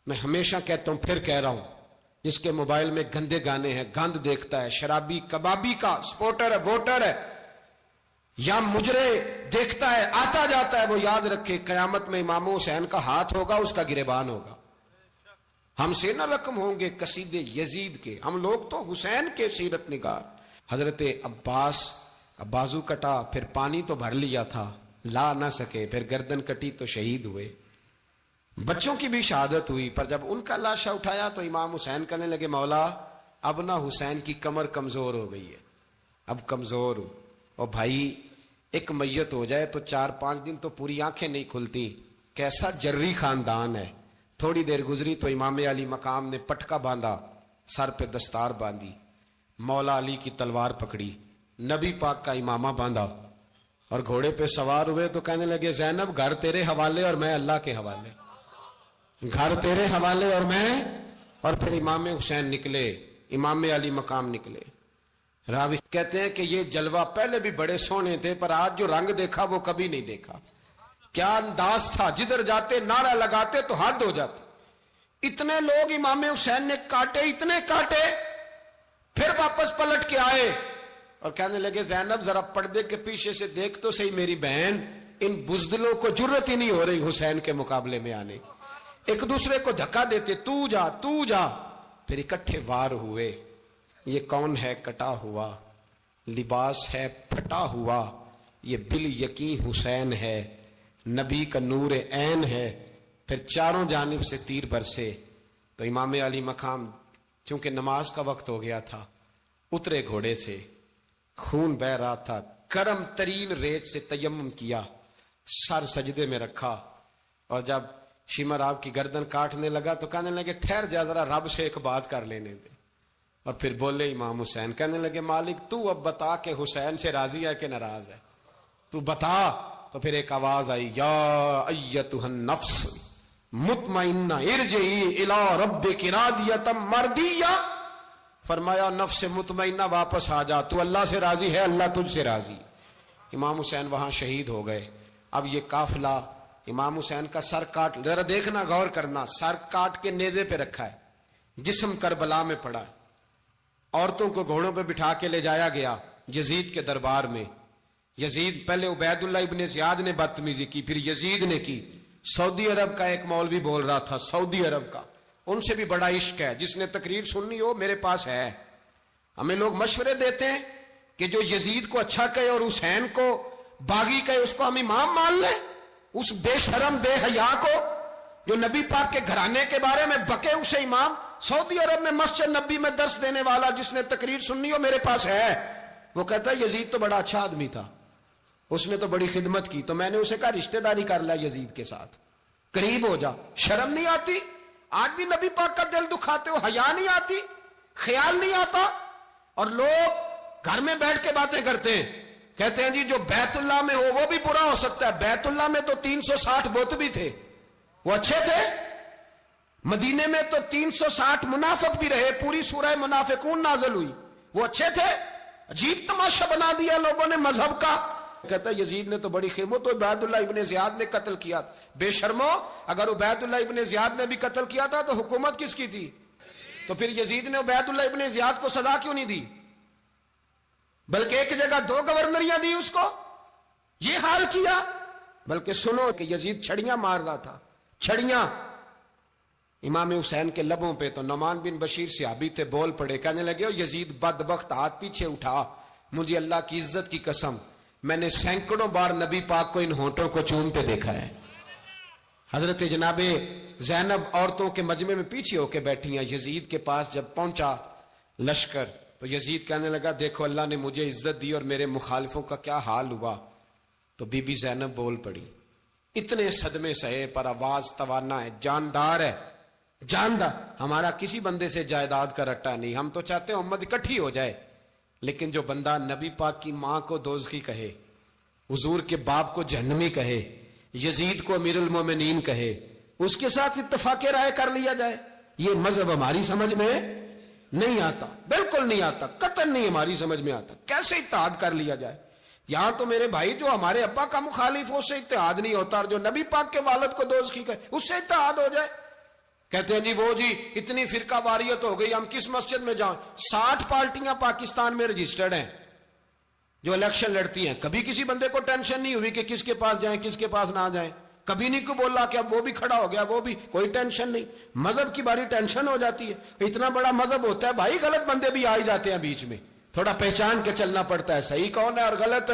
میں ہمیشہ کہتا ہوں، پھر کہہ رہا ہوں، جس کے موبائل میں گندے گانے ہیں، گند دیکھتا ہے، شرابی کبابی کا سپورٹر ہے، ووٹر ہے، یا مجرے دیکھتا ہے آتا جاتا ہے، وہ یاد رکھے قیامت میں امام حسین کا ہاتھ ہوگا، اس کا گریبان ہوگا۔ ہم سے نہ رقم ہوں گے قصیدے یزید کے، ہم لوگ تو حسین کے سیرت نگار۔ حضرت عباس کا بازو کٹا، پھر پانی تو بھر لیا تھا، لا نہ سکے، پھر گردن کٹی تو شہید ہوئے۔ بچوں کی بھی شہادت ہوئی، پر جب ان کا لاشا اٹھایا تو امام حسین کہنے لگے مولا اب نہ حسین کی کمر کمزور ہو گئی ہے، اب کمزور ہو۔ اور بھائی ایک میت ہو جائے تو 4-5 دن تو پوری آنکھیں نہیں کھلتی، کیسا جری خاندان ہے۔ تھوڑی دیر گزری تو امام علی مقام نے پٹکا باندھا، سر پہ دستار باندھی، مولا علی کی تلوار پکڑی، نبی پاک کا امامہ باندھا اور گھوڑے پہ سوار ہوئے تو کہنے لگے زینب گھر تیرے حوالے اور میں اللہ کے حوالے، گھر تیرے حوالے اور میں۔ اور پھر امام حسین نکلے، امام علی مقام نکلے۔ راوی کہتے ہیں کہ یہ جلوہ پہلے بھی بڑے سونے تھے، پر آج جو رنگ دیکھا وہ کبھی نہیں دیکھا۔ کیا انداز تھا، جدھر جاتے نعرہ لگاتے تو حد ہو جاتے۔ اتنے لوگ امام حسین نے کاٹے، اتنے کاٹے، پھر واپس پلٹ کے آئے اور کہنے لگے زینب ذرا پردے کے پیچھے سے دیکھ تو صحیح میری بہن، ان بزدلوں کو جرت ہی نہیں ہو رہی حسین کے مقابلے میں آنے، ایک دوسرے کو دھکا دیتے، تو جا تو جا۔ پھر اکٹھے وار ہوئے۔ یہ کون ہے کٹا ہوا، لباس ہے پھٹا ہوا، یہ بال یقین حسین ہے، نبی کا نور عین ہے۔ پھر چاروں جانب سے تیر برسے تو امام علی مقام چونکہ نماز کا وقت ہو گیا تھا، اترے گھوڑے سے، خون بہ رہا تھا، گرم ترین ریت سے تیمم کیا، سر سجدے میں رکھا، اور جب شمر آپ کی گردن کاٹنے لگا تو کہنے لگے ٹھہر جا ذرا رب سے ایک بات کر لینے دے۔ اور پھر بولے امام حسین، کہنے لگے مالک تو اب بتا کہ حسین سے راضی ہے کہ ناراض ہے، تو بتا۔ تو پھر ایک آواز آئی، یا ایتھا النفس مطمئنہ ارجعی الی ربک راضیۃ مرضیہ، فرمایا نفس مطمئنہ واپس آ جا، تو اللہ سے راضی ہے، اللہ تجھ سے راضی۔ امام حسین وہاں شہید ہو گئے۔ اب یہ قافلہ امام حسین کا سر کاٹ، ذرا دیکھنا غور کرنا، سر کاٹ کے نیزے پہ رکھا ہے، جسم کربلا میں پڑا ہے، عورتوں کو گھوڑوں پہ بٹھا کے لے جایا گیا یزید کے دربار میں۔ یزید پہلے عبید اللہ ابن زیاد نے بدتمیزی کی، پھر یزید نے کی۔ سعودی عرب کا ایک مولوی بول رہا تھا، سعودی عرب کا، ان سے بھی بڑا عشق ہے، جس نے تقریر سننی ہو میرے پاس ہے۔ ہمیں لوگ مشورے دیتے ہیں کہ جو یزید کو اچھا کہے اور حسین کو باغی کہے اس کو ہم امام مان لیں، اس بے شرم بے حیا کو جو نبی پاک کے گھرانے کے بارے میں بکے اسے امام۔ سعودی عرب میں مسجد نبی میں درس دینے والا جس نے تقریر سننی ہو میرے پاس ہے۔ وہ کہتا ہے یزید تو بڑا اچھا آدمی تھا، اس نے تو بڑی خدمت کی، تو میں نے اسے کہا رشتہ داری کر لیا یزید کے ساتھ، قریب ہو جا۔ شرم نہیں آتی؟ آج بھی نبی پاک کا دل دکھاتے ہو، حیا نہیں آتی، خیال نہیں آتا؟ اور لوگ گھر میں بیٹھ کے باتیں کرتے ہیں، کہتے ہیں جی جو بیت اللہ میں ہو وہ بھی برا ہو سکتا ہے۔ بیت اللہ میں تو 360 بت بھی تھے، وہ اچھے تھے۔ مدینے میں تو 360 منافق بھی رہے، پوری سورہ منافقون نازل ہوئی، وہ اچھے تھے۔ عجیب تماشا بنا دیا لوگوں نے مذہب کا۔ کہتا ہے یزید نے تو بڑی خدمت، تو عبید اللہ ابن زیاد نے قتل کیا۔ بے شرمو، اگر عبید اللہ ابن زیاد نے بھی قتل کیا تھا تو حکومت کس کی تھی؟ تو پھر یزید نے عبید اللہ ابن زیاد کو سزا کیوں نہیں دی، بلکہ ایک جگہ 2 گورنریاں دی اس کو؟ یہ حال کیا۔ بلکہ سنو کہ یزید چھڑیاں مار رہا تھا، چھڑیاں امام حسین کے لبوں پہ۔ تو نعمان بن بشیر صحابی تھے، بول پڑے، کہنے لگے یزید بدبخت، ہاتھ پیچھے اٹھا، مجھے اللہ کی عزت کی قسم میں نے سینکڑوں بار نبی پاک کو ان ہونٹوں کو چومتے دیکھا ہے۔ حضرت جناب زینب عورتوں کے مجمع میں پیچھے ہو کے بیٹھی ہیں۔ یزید کے پاس جب پہنچا لشکر تو یزید کہنے لگا دیکھو اللہ نے مجھے عزت دی اور میرے مخالفوں کا کیا حال ہوا۔ تو بی بی زینب بول پڑی، اتنے صدمے سہے پر آواز توانا ہے، جاندار ہے، جاندار۔ ہمارا کسی بندے سے جائیداد کا رٹا نہیں، ہم تو چاہتے ہیں امت اکٹھی ہو جائے، لیکن جو بندہ نبی پاک کی ماں کو دوزخی کہے، حضور کے باپ کو جہنمی کہے، یزید کو امیر المومنین کہے، اس کے ساتھ اتفاق رائے کر لیا جائے، یہ مذہب ہماری سمجھ میں نہیں آتا، بالکل نہیں آتا، قطعاً نہیں ہماری سمجھ میں آتا۔ کیسے اتحاد کر لیا جائے؟ یہاں تو میرے بھائی جو ہمارے ابا کا مخالف ہو اس سے اتحاد نہیں ہوتا، اور جو نبی پاک کے والد کو دوزخی کہے اس سے اتحاد ہو جائے۔ کہتے ہیں جی وہ جی اتنی فرقہ واریت ہو گئی، ہم کس مسجد میں جائیں؟ 60 پارٹیاں پاکستان میں رجسٹرڈ ہیں جو الیکشن لڑتی ہیں، کبھی کسی بندے کو ٹینشن نہیں ہوئی کہ کس کے پاس جائیں کس کے پاس نہ جائیں۔ کبھی نہیں کو بولا کہ اب وہ بھی کھڑا ہو گیا, وہ بھی, کوئی ٹینشن نہیں. مذہب کی باری ٹینشن ہو جاتی ہے. اتنا بڑا مذہب ہوتا ہے بھائی, غلط بندے بھی آ جاتے ہیں بیچ میں, تھوڑا پہچان کے چلنا پڑتا ہے صحیح کون ہے اور غلط.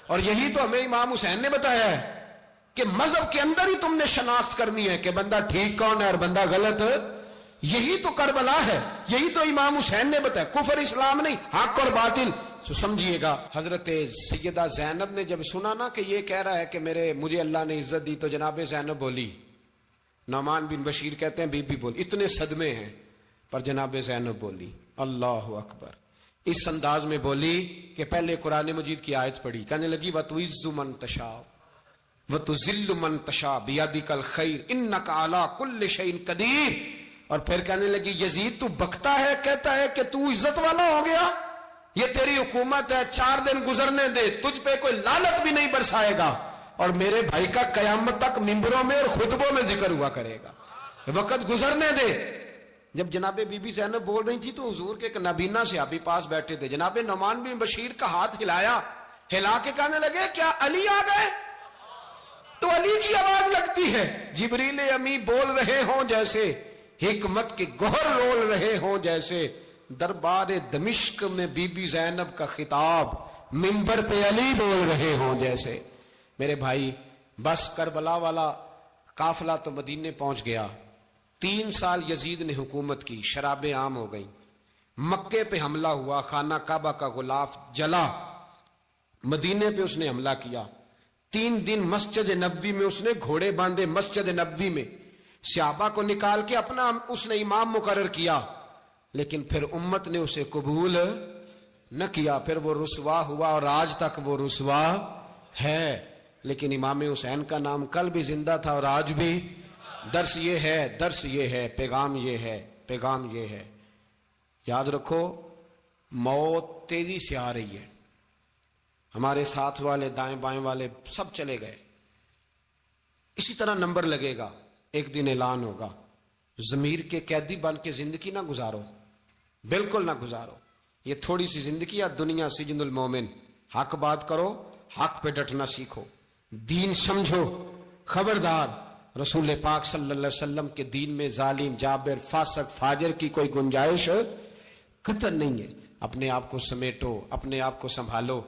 اور یہی تو ہمیں امام حسین نے بتایا ہے کہ مذہب کے اندر ہی تم نے شناخت کرنی ہے کہ بندہ ٹھیک کون ہے اور بندہ غلط. یہی تو کربلا ہے, یہی تو امام حسین نے بتایا, کفر اسلام نہیں, حق اور باطل. تو سمجھیے گا, حضرت سیدہ زینب نے جب سنا نا کہ یہ کہہ رہا ہے کہ مجھے اللہ نے عزت دی, تو جناب زینب بولی, نعمان بن بشیر کہتے ہیں بی بی بولی, اتنے صدمے ہیں پر جناب زینب بولی اللہ اکبر, اس انداز میں بولی کہ پہلے قرآن مجید کی آیت پڑھی, کہنے لگی وَتُعِزُّ مَن تَشَاءُ وَتُذِلُّ مَن تَشَاءُ بِيَدِكَ الْخَيْرُ إِنَّكَ عَلَىٰ كُلِّ شَيْءٍ قَدِيرٌ. اور پھر کہنے لگی یزید تو بکتا ہے, کہتا ہے کہ تو عزت والا ہو گیا, یہ تیری حکومت ہے, 4 دن گزرنے دے, تجھ پہ کوئی لعنت بھی نہیں برسائے گا, اور میرے بھائی کا قیامت تک ممبروں میں اور خطبوں میں ذکر ہوا کرے گا, وقت گزرنے دے. جب جناب بی بی زینب بول رہی تھی تو حضور کے ایک نابینا صحابی پاس بیٹھے تھے, جناب نعمان بن بشیر کا ہاتھ ہلایا, ہلا کے کہنے لگے کیا علی آ گئے؟ تو علی کی آواز لگتی ہے, جبریل امی بول رہے ہوں جیسے, حکمت کے گوہر رول رہے ہوں جیسے, دربار دمشق میں بی بی زینب کا خطاب, منبر پہ علی بول رہے ہوں جیسے. میرے بھائی بس کربلا والا قافلہ تو مدینے پہنچ گیا, 3 سال یزید نے حکومت کی, شرابیں عام ہو گئیں, مکے پہ حملہ ہوا, خانہ کعبہ کا غلاف جلا, مدینے پہ اس نے حملہ کیا, 3 دن مسجد نبوی میں اس نے گھوڑے باندھے, مسجد نبوی میں صحابہ کو نکال کے اپنا اس نے امام مقرر کیا, لیکن پھر امت نے اسے قبول نہ کیا, پھر وہ رسوا ہوا اور آج تک وہ رسوا ہے. لیکن امام حسین کا نام کل بھی زندہ تھا اور آج بھی. درس یہ ہے, درس یہ ہے, پیغام یہ ہے, پیغام یہ ہے. یاد رکھو موت تیزی سے آ رہی ہے, ہمارے ساتھ والے دائیں بائیں والے سب چلے گئے, اسی طرح نمبر لگے گا, ایک دن اعلان ہوگا. ضمیر کے قیدی بن کے زندگی نہ گزارو, بالکل نہ گزارو. یہ تھوڑی سی زندگی ہے, دنیا سجن المومن. حق بات کرو, حق پہ ڈٹنا سیکھو, دین سمجھو. خبردار رسول پاک صلی اللہ علیہ وسلم کے دین میں ظالم, جابر, فاسق, فاجر کی کوئی گنجائش قطر نہیں ہے. اپنے آپ کو سمیٹو, اپنے آپ کو سنبھالو,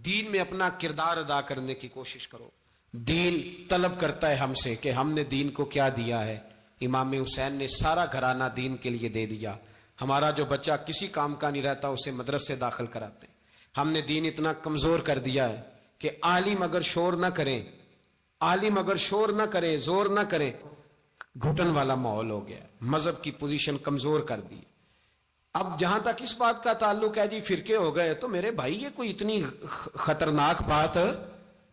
دین میں اپنا کردار ادا کرنے کی کوشش کرو. دین طلب کرتا ہے ہم سے کہ ہم نے دین کو کیا دیا ہے. امام حسین نے سارا گھرانہ دین کے لیے دے دیا. ہمارا جو بچہ کسی کام کا نہیں رہتا اسے مدرسے داخل کراتے. ہم نے دین اتنا کمزور کر دیا ہے کہ عالم اگر شور نہ کریں, عالم اگر شور نہ کریں, زور نہ کریں, گھٹن والا ماحول ہو گیا. مذہب کی پوزیشن کمزور کر دی. اب جہاں تک اس بات کا تعلق ہے جی فرقے ہو گئے, تو میرے بھائی یہ کوئی اتنی خطرناک بات ہے,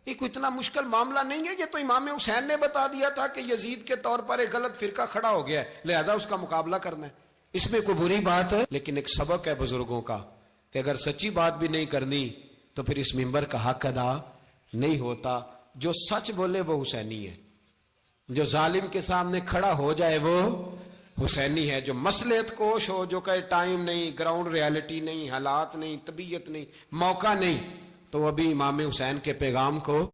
یہ کوئی اتنا مشکل معاملہ نہیں ہے. یہ تو امام حسین نے بتا دیا تھا کہ یزید کے طور پر ایک غلط فرقہ کھڑا ہو گیا ہے, لہذا اس کا مقابلہ کرنا ہے. اس میں کوئی بری بات ہے, لیکن ایک سبق ہے بزرگوں کا کہ اگر سچی بات بھی نہیں کرنی تو پھر اس منبر کا حق ادا نہیں ہوتا. جو سچ بولے وہ حسینی ہے, جو ظالم کے سامنے کھڑا ہو جائے وہ حسینی ہے. جو مصلحت کوش ہو, جو کہے ٹائم نہیں, گراؤنڈ ریالٹی نہیں, حالات نہیں, طبیعت نہیں, موقع نہیں, تو ابھی امام حسین کے پیغام کو